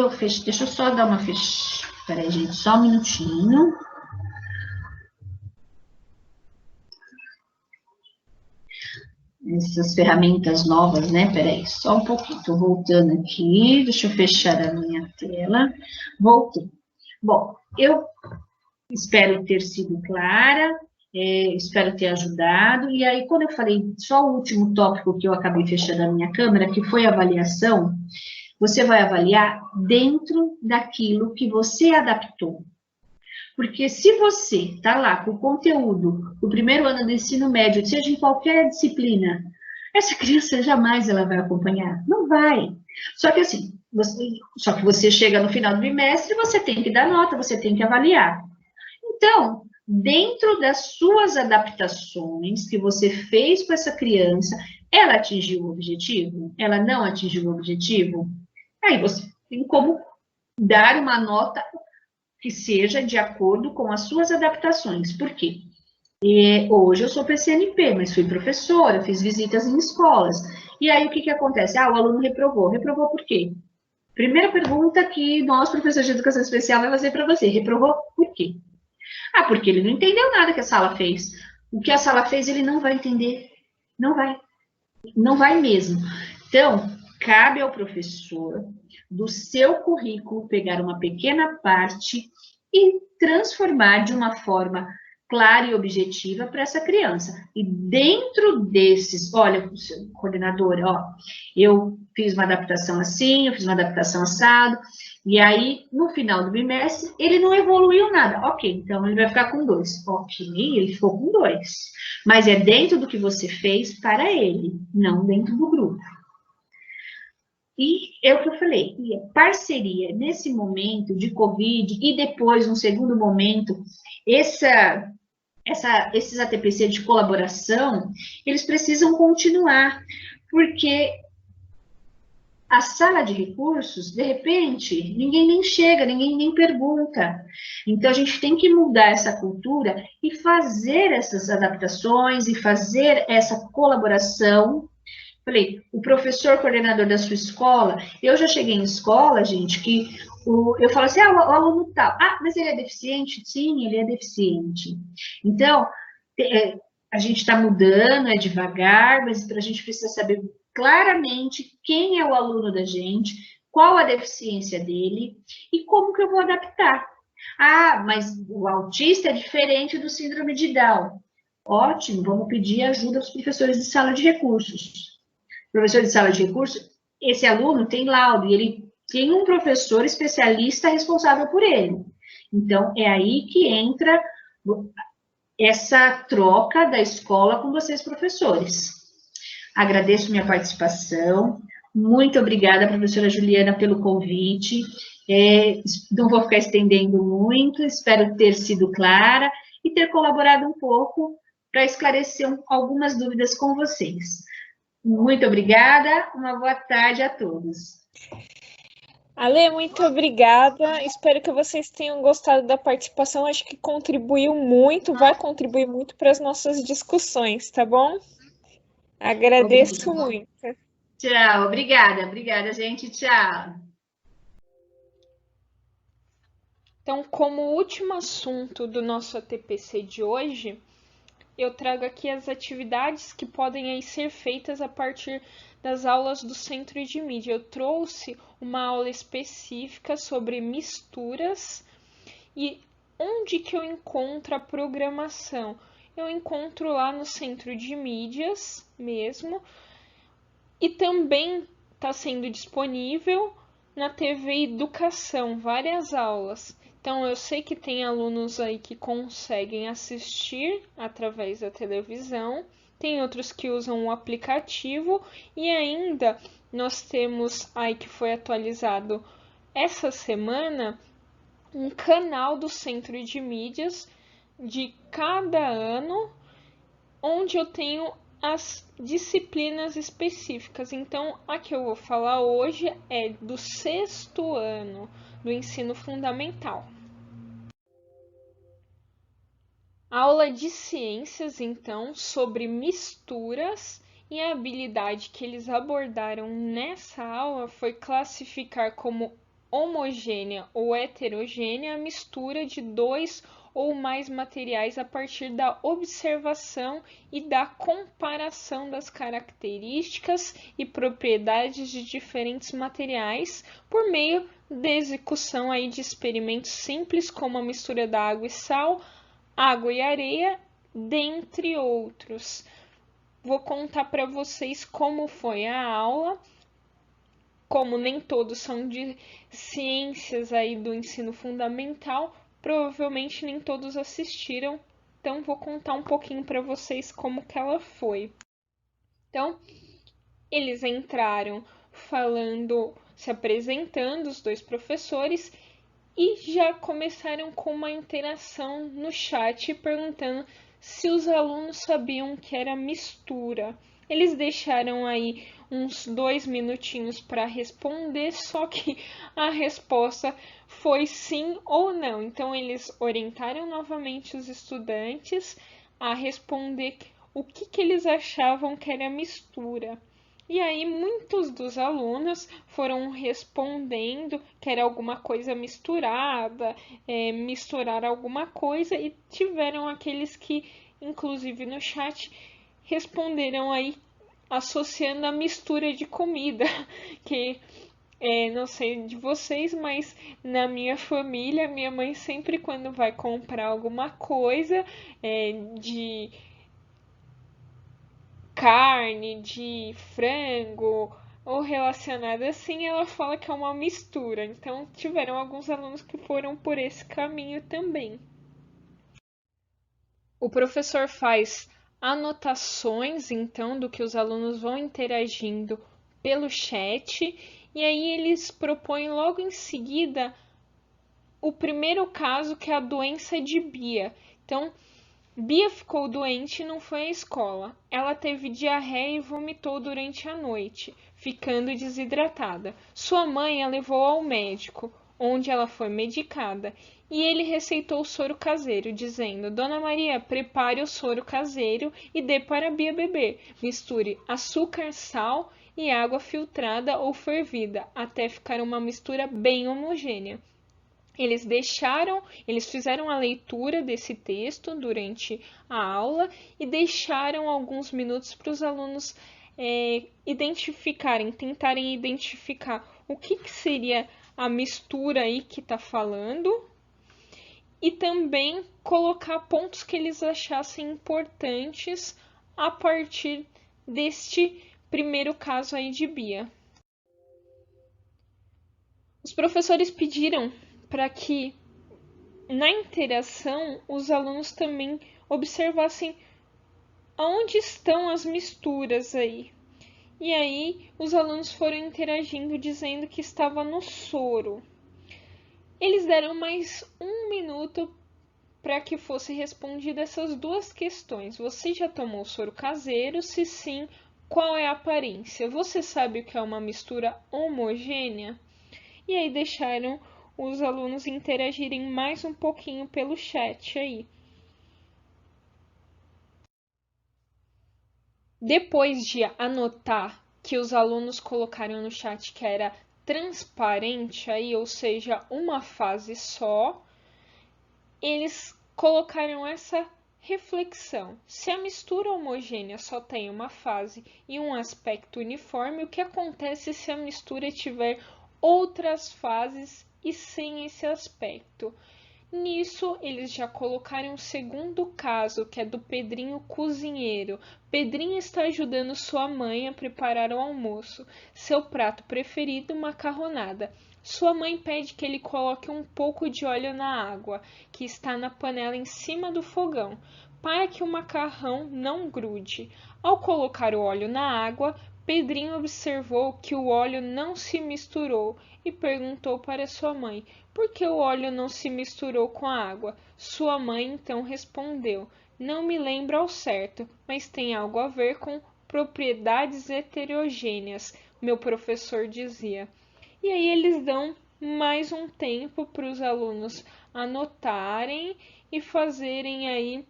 deixa eu só dar uma fechada. Peraí, gente, só um minutinho. Essas ferramentas novas, né? Peraí, só um pouquinho. Estou voltando aqui, deixa eu fechar a minha tela. Voltei. Bom, eu espero ter sido clara, espero ter ajudado. E aí, quando eu falei só o último tópico que eu acabei fechando a minha câmera, que foi a avaliação, você vai avaliar dentro daquilo que você adaptou. Porque se você está lá com o conteúdo do primeiro ano do ensino médio, seja em qualquer disciplina, essa criança jamais ela vai acompanhar. Não vai. Só que assim, você chega no final do bimestre, você tem que dar nota, você tem que avaliar. Então, dentro das suas adaptações que você fez para essa criança, ela atingiu o objetivo? Ela não atingiu o objetivo? Aí você tem como dar uma nota que seja de acordo com as suas adaptações. Por quê? Hoje eu sou PCNP, mas fui professora, fiz visitas em escolas. E aí o que acontece? O aluno reprovou. Reprovou por quê? Primeira pergunta que nós, professores de educação especial, vai fazer para você. Reprovou por quê? Porque ele não entendeu nada que a sala fez. O que a sala fez, ele não vai entender. Não vai. Não vai mesmo. Então, cabe ao professor, do seu currículo, pegar uma pequena parte e transformar de uma forma clara e objetiva para essa criança. E dentro desses, olha, coordenador, eu fiz uma adaptação assim, eu fiz uma adaptação assado, e aí, no final do bimestre, ele não evoluiu nada. Ok, então ele vai ficar com 2. Ok, ele ficou com 2. Mas é dentro do que você fez para ele, não dentro do grupo. E é o que eu falei, parceria nesse momento de Covid e depois, num segundo momento, esses ATPC de colaboração, eles precisam continuar, porque A sala de recursos, de repente, ninguém nem chega, ninguém nem pergunta. Então, a gente tem que mudar essa cultura e fazer essas adaptações e fazer essa colaboração. Falei, o professor coordenador da sua escola, eu já cheguei em escola, gente, que eu falo assim, o aluno tal, mas ele é deficiente? Sim, ele é deficiente. Então, é, a gente está mudando, é devagar, mas a gente precisa saber claramente quem é o aluno da gente, qual a deficiência dele e como que eu vou adaptar. Mas o autista é diferente do síndrome de Down. Ótimo, vamos pedir ajuda aos professores de sala de recursos. Professor de sala de recursos, esse aluno tem laudo e ele tem um professor especialista responsável por ele. Então, é aí que entra essa troca da escola com vocês, professores. Agradeço minha participação. Muito obrigada, professora Juliana, pelo convite. Não vou ficar estendendo muito, espero ter sido clara e ter colaborado um pouco para esclarecer algumas dúvidas com vocês. Muito obrigada, uma boa tarde a todos. Ale, muito obrigada. Espero que vocês tenham gostado da participação. Acho que contribuiu muito, vai contribuir muito para as nossas discussões, tá bom? Agradeço muito. Tchau, obrigada, gente, tchau. Então, como último assunto do nosso ATPC de hoje, eu trago aqui as atividades que podem aí ser feitas a partir das aulas do Centro de Mídia. Eu trouxe uma aula específica sobre misturas e onde que eu encontro a programação. Eu encontro lá no Centro de Mídias mesmo e também está sendo disponível na TV Educação, várias aulas. Então, eu sei que tem alunos aí que conseguem assistir através da televisão, tem outros que usam o aplicativo e ainda nós temos aí que foi atualizado essa semana um canal do Centro de Mídias de cada ano, onde eu tenho as disciplinas específicas. Então, a que eu vou falar hoje é do 6º ano do ensino fundamental. Aula de ciências, então, sobre misturas, e a habilidade que eles abordaram nessa aula foi classificar como homogênea ou heterogênea a mistura de dois ou mais materiais a partir da observação e da comparação das características e propriedades de diferentes materiais por meio da execução aí de experimentos simples como a mistura da água e sal, água e areia, dentre outros. Vou contar para vocês como foi a aula. Como nem todos são de ciências aí do ensino fundamental, provavelmente nem todos assistiram. Então vou contar um pouquinho para vocês como que ela foi. Então, eles entraram falando, se apresentando, os dois professores, e já começaram com uma interação no chat perguntando se os alunos sabiam que era mistura. Eles deixaram aí uns 2 minutinhos para responder, só que a resposta foi sim ou não. Então, eles orientaram novamente os estudantes a responder o que eles achavam que era mistura. E aí muitos dos alunos foram respondendo que era alguma coisa misturada, misturar alguma coisa, e tiveram aqueles que, inclusive no chat, responderam aí associando a mistura de comida, que não sei de vocês, mas na minha família, minha mãe sempre quando vai comprar alguma coisa de carne, de frango ou relacionada assim, ela fala que é uma mistura. Então, tiveram alguns alunos que foram por esse caminho também. O professor faz anotações, então, do que os alunos vão interagindo pelo chat, e aí eles propõem logo em seguida o primeiro caso, que é a doença de Bia. Então, Bia ficou doente e não foi à escola. Ela teve diarreia e vomitou durante a noite, ficando desidratada. Sua mãe a levou ao médico, onde ela foi medicada, e ele receitou soro caseiro, dizendo: Dona Maria, prepare o soro caseiro e dê para Bia beber. Misture açúcar, sal e água filtrada ou fervida, até ficar uma mistura bem homogênea. Eles fizeram a leitura desse texto durante a aula e deixaram alguns minutos para os alunos tentarem identificar o que seria a mistura aí que está falando e também colocar pontos que eles achassem importantes a partir deste primeiro caso aí de Bia. Os professores pediram para que na interação os alunos também observassem aonde estão as misturas aí. E aí os alunos foram interagindo dizendo que estava no soro. Eles deram mais 1 minuto para que fosse respondida essas duas questões. Você já tomou soro caseiro? Se sim, qual é a aparência? Você sabe o que é uma mistura homogênea? E aí deixaram os alunos interagirem mais um pouquinho pelo chat aí. Depois de anotar que os alunos colocaram no chat que era transparente aí, ou seja, uma fase só, eles colocaram essa reflexão. Se a mistura homogênea só tem uma fase e um aspecto uniforme, o que acontece se a mistura tiver outras fases e sem esse aspecto? Nisso, eles já colocaram o segundo caso, que é do Pedrinho cozinheiro. Pedrinho está ajudando sua mãe a preparar o almoço. Seu prato preferido, macarronada. Sua mãe pede que ele coloque um pouco de óleo na água, que está na panela em cima do fogão, para que o macarrão não grude. Ao colocar o óleo na água, Pedrinho observou que o óleo não se misturou e perguntou para sua mãe: por que o óleo não se misturou com a água? Sua mãe então respondeu: não me lembro ao certo, mas tem algo a ver com propriedades heterogêneas, meu professor dizia. E aí eles dão mais um tempo para os alunos anotarem e fazerem aí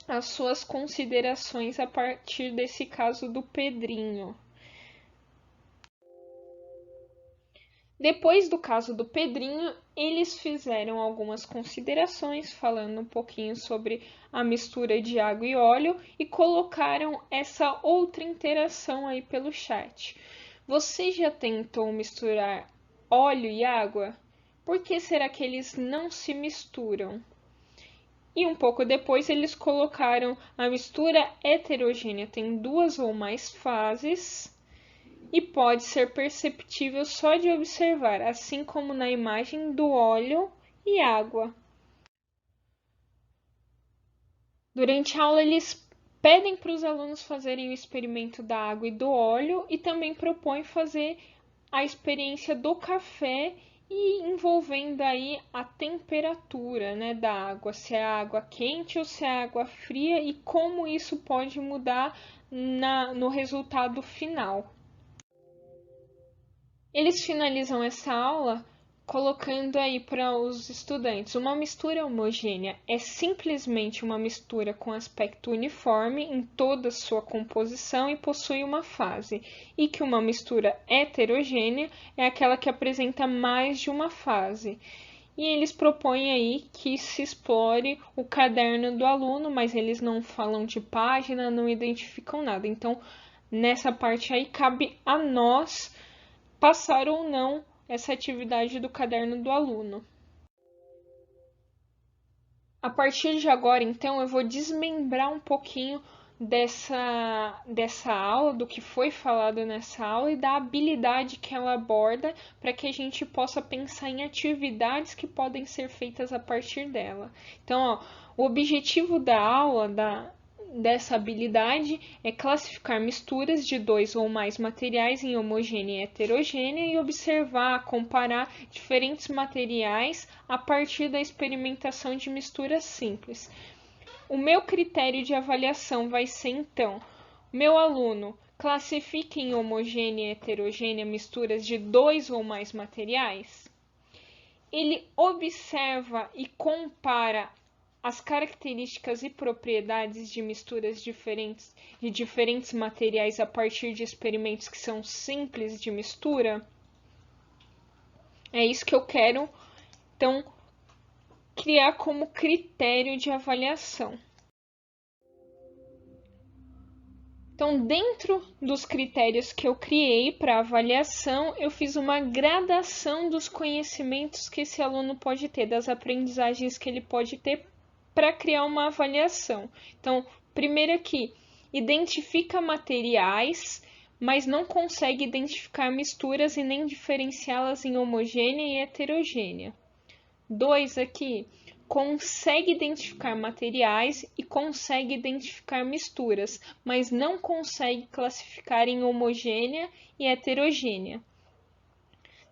as suas considerações a partir desse caso do Pedrinho. Depois do caso do Pedrinho, eles fizeram algumas considerações, falando um pouquinho sobre a mistura de água e óleo e colocaram essa outra interação aí pelo chat. Você já tentou misturar óleo e água? Por que será que eles não se misturam? E um pouco depois eles colocaram a mistura heterogênea, tem 2 ou mais fases e pode ser perceptível só de observar, assim como na imagem do óleo e água. Durante a aula, eles pedem para os alunos fazerem o experimento da água e do óleo e também propõem fazer a experiência do café e envolvendo aí a temperatura, né, da água, se é água quente ou se é água fria e como isso pode mudar no resultado final. Eles finalizam essa aula colocando aí para os estudantes: uma mistura homogênea é simplesmente uma mistura com aspecto uniforme em toda sua composição e possui uma fase, e que uma mistura heterogênea é aquela que apresenta mais de uma fase. E eles propõem aí que se explore o caderno do aluno, mas eles não falam de página, não identificam nada. Então, nessa parte aí, cabe a nós passar ou não essa atividade do caderno do aluno. A partir de agora, então, eu vou desmembrar um pouquinho dessa aula, do que foi falado nessa aula e da habilidade que ela aborda, para que a gente possa pensar em atividades que podem ser feitas a partir dela. Então, ó, o objetivo da aula, dessa habilidade é classificar misturas de 2 ou mais materiais em homogênea e heterogênea e observar, comparar diferentes materiais a partir da experimentação de misturas simples. O meu critério de avaliação vai ser, então, meu aluno classifica em homogênea e heterogênea misturas de 2 ou mais materiais? Ele observa e compara as características e propriedades de misturas diferentes de diferentes materiais a partir de experimentos que são simples de mistura? É isso que eu quero, então, criar como critério de avaliação. Então, dentro dos critérios que eu criei para avaliação, eu fiz uma gradação dos conhecimentos que esse aluno pode ter, das aprendizagens que ele pode ter para criar uma avaliação. Então, primeiro aqui, identifica materiais, mas não consegue identificar misturas e nem diferenciá-las em homogênea e heterogênea. 2 aqui, consegue identificar materiais e consegue identificar misturas, mas não consegue classificar em homogênea e heterogênea.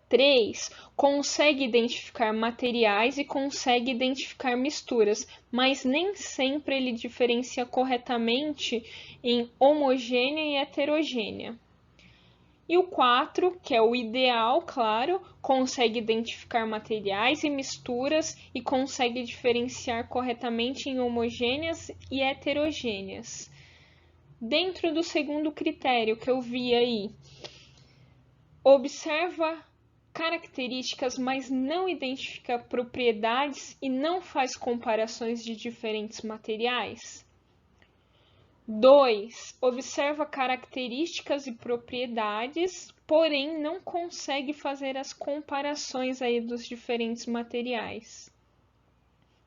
3, consegue identificar materiais e consegue identificar misturas, mas nem sempre ele diferencia corretamente em homogênea e heterogênea. E o 4, que é o ideal, claro, consegue identificar materiais e misturas e consegue diferenciar corretamente em homogêneas e heterogêneas. Dentro do segundo critério que eu vi aí, observa características, mas não identifica propriedades e não faz comparações de diferentes materiais. 2. Observa características e propriedades, porém não consegue fazer as comparações aí dos diferentes materiais.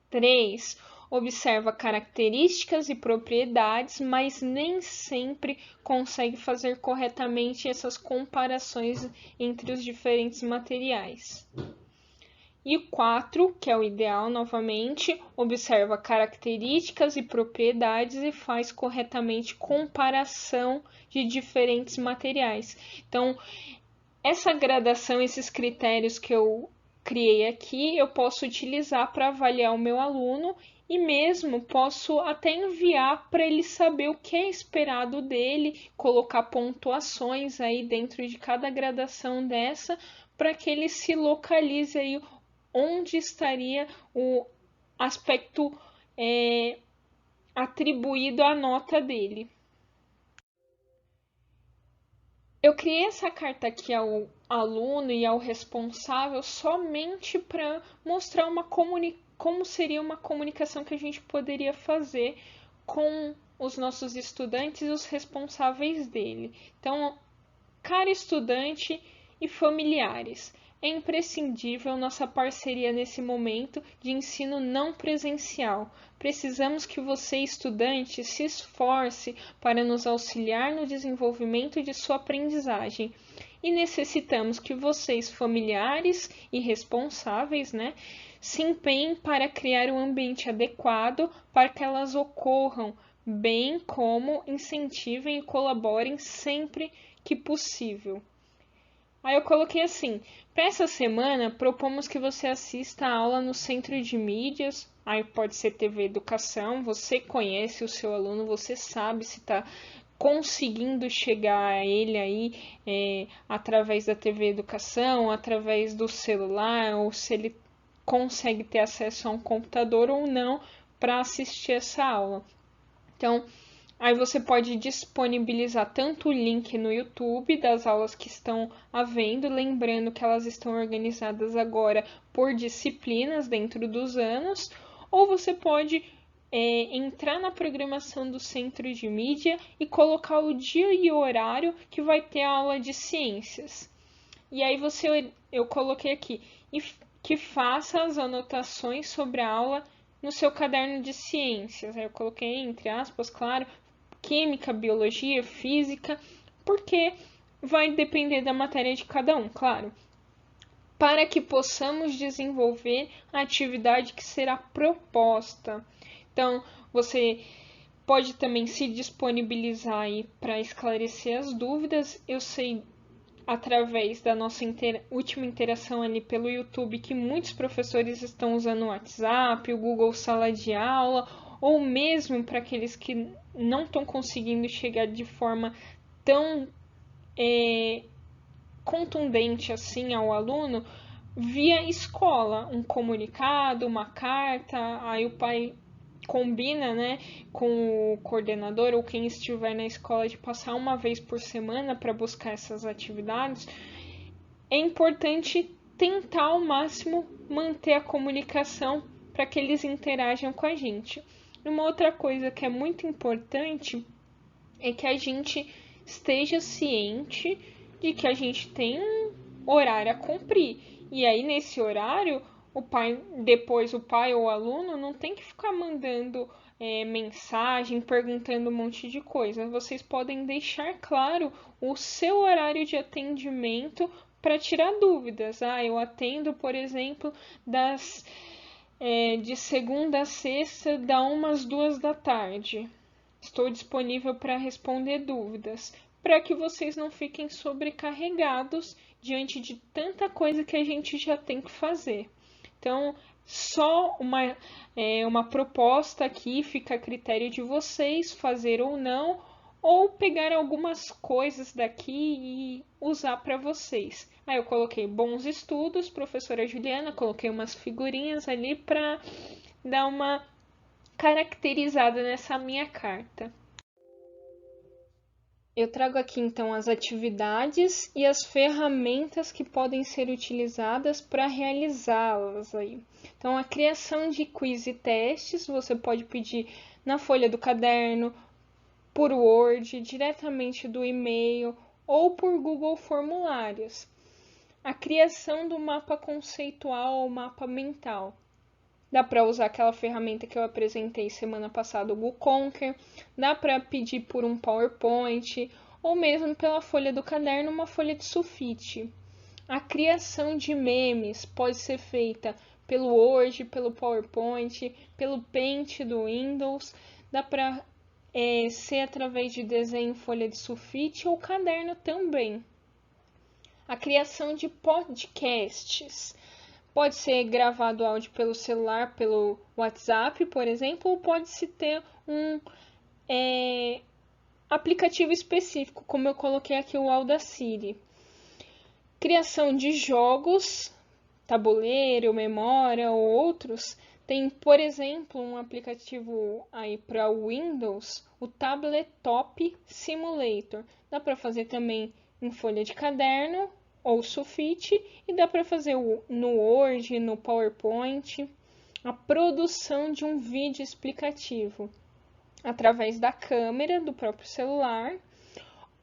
3. Observa características e propriedades, mas nem sempre consegue fazer corretamente essas comparações entre os diferentes materiais. E o 4, que é o ideal novamente, observa características e propriedades e faz corretamente comparação de diferentes materiais. Então, essa gradação, esses critérios que eu criei aqui, eu posso utilizar para avaliar o meu aluno e mesmo posso até enviar para ele saber o que é esperado dele, colocar pontuações aí dentro de cada gradação dessa, para que ele se localize aí onde estaria o aspecto atribuído à nota dele. Eu criei essa carta aqui ao aluno e ao responsável somente para mostrar como seria uma comunicação que a gente poderia fazer com os nossos estudantes e os responsáveis dele. Então, caro estudante e familiares, é imprescindível nossa parceria nesse momento de ensino não presencial. Precisamos que você, estudante, se esforce para nos auxiliar no desenvolvimento de sua aprendizagem. E necessitamos que vocês, familiares e responsáveis, se empenhem para criar um ambiente adequado para que elas ocorram, bem como incentivem e colaborem sempre que possível. Aí eu coloquei assim, para essa semana, propomos que você assista a aula no Centro de Mídias, aí pode ser TV Educação, você conhece o seu aluno, você sabe se está conseguindo chegar a ele aí através da TV Educação, através do celular, ou se ele consegue ter acesso a um computador ou não para assistir essa aula. Então, aí você pode disponibilizar tanto o link no YouTube das aulas que estão havendo, lembrando que elas estão organizadas agora por disciplinas dentro dos anos, ou você pode entrar na programação do Centro de Mídia e colocar o dia e o horário que vai ter a aula de ciências. E aí eu coloquei aqui, que faça as anotações sobre a aula no seu caderno de ciências. Aí eu coloquei entre aspas, claro, química, biologia, física, porque vai depender da matéria de cada um, claro, para que possamos desenvolver a atividade que será proposta. Então, você pode também se disponibilizar aí para esclarecer as dúvidas. Eu sei através da nossa última interação ali pelo YouTube, que muitos professores estão usando o WhatsApp, o Google Sala de Aula, ou mesmo para aqueles que não estão conseguindo chegar de forma tão contundente assim ao aluno, via escola, um comunicado, uma carta, aí o pai combina, né, com o coordenador ou quem estiver na escola de passar uma vez por semana para buscar essas atividades. É importante tentar ao máximo manter a comunicação para que eles interajam com a gente. Uma outra coisa que é muito importante é que a gente esteja ciente de que a gente tem um horário a cumprir. E aí, nesse horário, o pai ou o aluno não tem que ficar mandando mensagem, perguntando um monte de coisa. Vocês podem deixar claro o seu horário de atendimento para tirar dúvidas. Eu atendo, por exemplo, de segunda a sexta, da 1 às 2 da tarde. Estou disponível para responder dúvidas, para que vocês não fiquem sobrecarregados diante de tanta coisa que a gente já tem que fazer. Então, só uma proposta aqui, fica a critério de vocês fazer ou pegar algumas coisas daqui e usar para vocês. Aí eu coloquei bons estudos, professora Juliana, coloquei umas figurinhas ali para dar uma caracterizada nessa minha carta. Eu trago aqui então as atividades e as ferramentas que podem ser utilizadas para realizá-las aí. Então, a criação de quiz e testes, você pode pedir na folha do caderno, por Word, diretamente do e-mail ou por Google Formulários. A criação do mapa conceitual ou mapa mental. Dá para usar aquela ferramenta que eu apresentei semana passada, o Google Conquer. Dá para pedir por um PowerPoint ou mesmo pela folha do caderno, uma folha de sulfite. A criação de memes pode ser feita pelo Word, pelo PowerPoint, pelo Paint do Windows. Dá para ser através de desenho em folha de sulfite ou caderno também. A criação de podcasts. Pode ser gravado áudio pelo celular, pelo WhatsApp, por exemplo, ou pode-se ter um aplicativo específico, como eu coloquei aqui o Audacity. Criação de jogos, tabuleiro, memória ou outros. Tem, por exemplo, um aplicativo aí para Windows, o Tabletop Simulator. Dá para fazer também em folha de caderno ou sulfite, e dá para fazer no Word, no PowerPoint. A produção de um vídeo explicativo através da câmera do próprio celular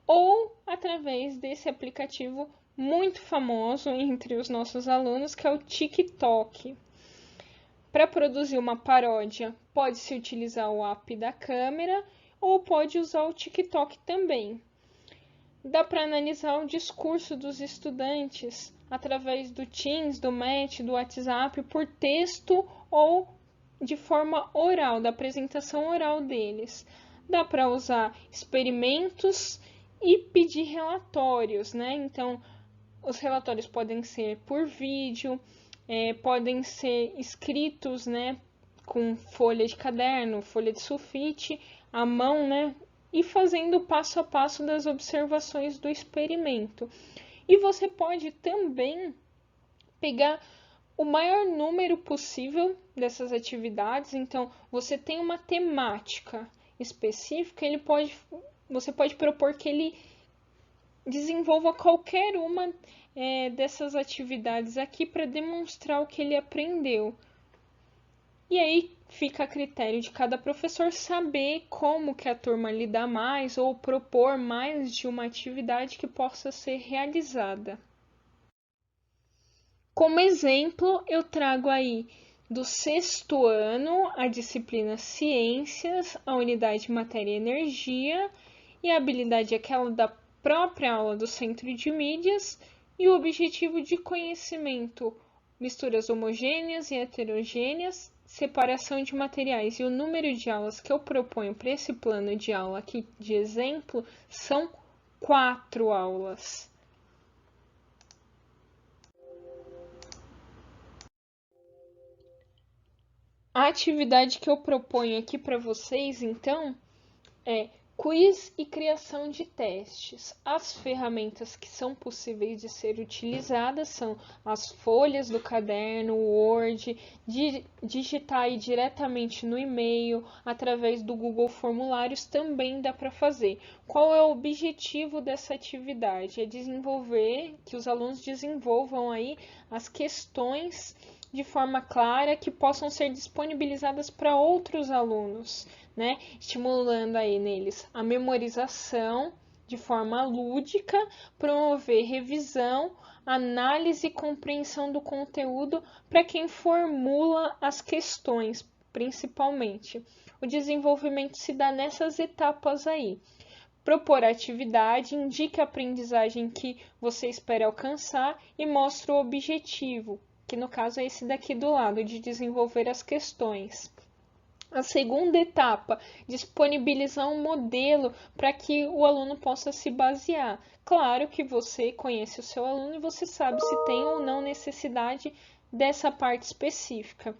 ou através desse aplicativo muito famoso entre os nossos alunos, que é o TikTok. Para produzir uma paródia, pode-se utilizar o app da câmera ou pode usar o TikTok também. Dá para analisar o discurso dos estudantes através do Teams, do Meet, do WhatsApp, por texto ou de forma oral, da apresentação oral deles. Dá para usar experimentos e pedir relatórios, né? Então, os relatórios podem ser por vídeo, podem ser escritos, né, com folha de caderno, folha de sulfite, à mão, né? E fazendo passo a passo das observações do experimento. E você pode também pegar o maior número possível dessas atividades. Então, você tem uma temática específica, você pode propor que ele desenvolva qualquer uma dessas atividades aqui para demonstrar o que ele aprendeu. E aí fica a critério de cada professor saber como que a turma lida mais ou propor mais de uma atividade que possa ser realizada. Como exemplo, eu trago aí do 6º ano a disciplina Ciências, a unidade Matéria e Energia, e a habilidade aquela da própria aula do Centro de Mídias, e o objetivo de conhecimento, misturas homogêneas e heterogêneas, separação de materiais. E o número de aulas que eu proponho para esse plano de aula aqui de exemplo são 4 aulas. A atividade que eu proponho aqui para vocês, então, é quiz e criação de testes. As ferramentas que são possíveis de ser utilizadas são as folhas do caderno, o Word, digitar aí diretamente no e-mail, através do Google Formulários também dá para fazer. Qual é o objetivo dessa atividade? É que os alunos desenvolvam aí as questões de forma clara que possam ser disponibilizadas para outros alunos, né? Estimulando aí neles a memorização de forma lúdica, promover revisão, análise e compreensão do conteúdo para quem formula as questões, principalmente. O desenvolvimento se dá nessas etapas aí. Propor a atividade, indique a aprendizagem que você espera alcançar e mostra o objetivo, que no caso é esse daqui do lado, de desenvolver as questões. A segunda etapa, disponibilizar um modelo para que o aluno possa se basear. Claro que você conhece o seu aluno e você sabe se tem ou não necessidade dessa parte específica.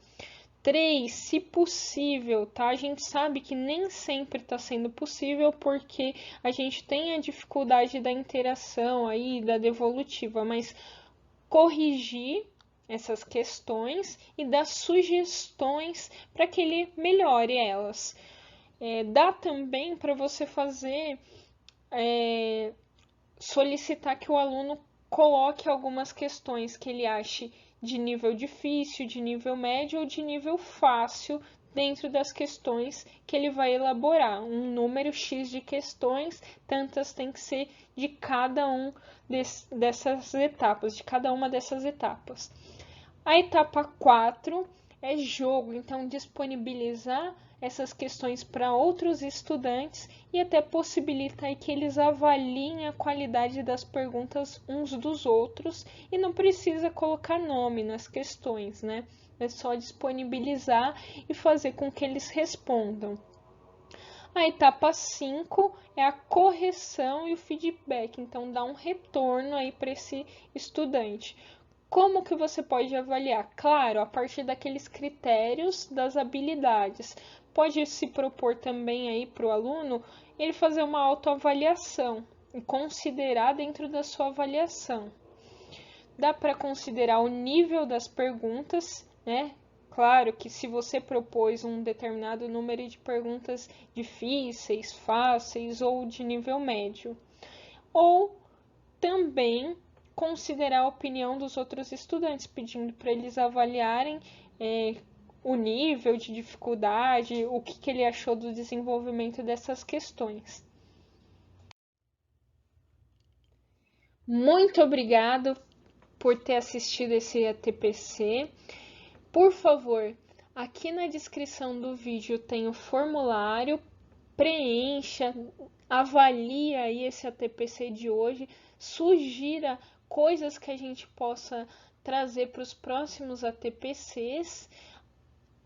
3, se possível, tá? A gente sabe que nem sempre está sendo possível porque a gente tem a dificuldade da interação aí, da devolutiva, mas corrigir essas questões e dar sugestões para que ele melhore elas. Dá também para você fazer, solicitar que o aluno coloque algumas questões que ele ache de nível difícil, de nível médio ou de nível fácil dentro das questões que ele vai elaborar. Um número X de questões, tantas tem que ser de cada dessas etapas, de cada uma dessas etapas. A etapa 4 é jogo, então disponibilizar essas questões para outros estudantes e até possibilita aí que eles avaliem a qualidade das perguntas uns dos outros e não precisa colocar nome nas questões, né? É só disponibilizar e fazer com que eles respondam. A etapa 5 é a correção e o feedback, então dá um retorno aí para esse estudante. Como que você pode avaliar? Claro, a partir daqueles critérios das habilidades. Pode se propor também aí para o aluno ele fazer uma autoavaliação e considerar dentro da sua avaliação. Dá para considerar o nível das perguntas, né? Claro que se você propôs um determinado número de perguntas difíceis, fáceis ou de nível médio. Ou também considerar a opinião dos outros estudantes, pedindo para eles avaliarem o nível de dificuldade, o que ele achou do desenvolvimento dessas questões. Muito obrigado por ter assistido esse ATPC. Por favor, aqui na descrição do vídeo tem o formulário, preencha, avalie aí esse ATPC de hoje, sugira coisas que a gente possa trazer para os próximos ATPCs.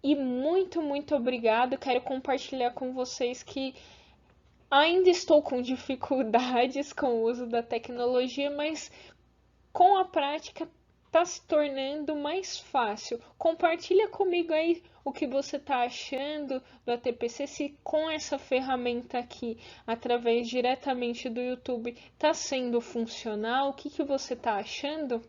E muito, muito obrigado. Quero compartilhar com vocês que ainda estou com dificuldades com o uso da tecnologia, mas com a prática está se tornando mais fácil. Compartilha comigo aí o que você está achando do ATPC, se com essa ferramenta aqui, através diretamente do YouTube, está sendo funcional, o que você está achando?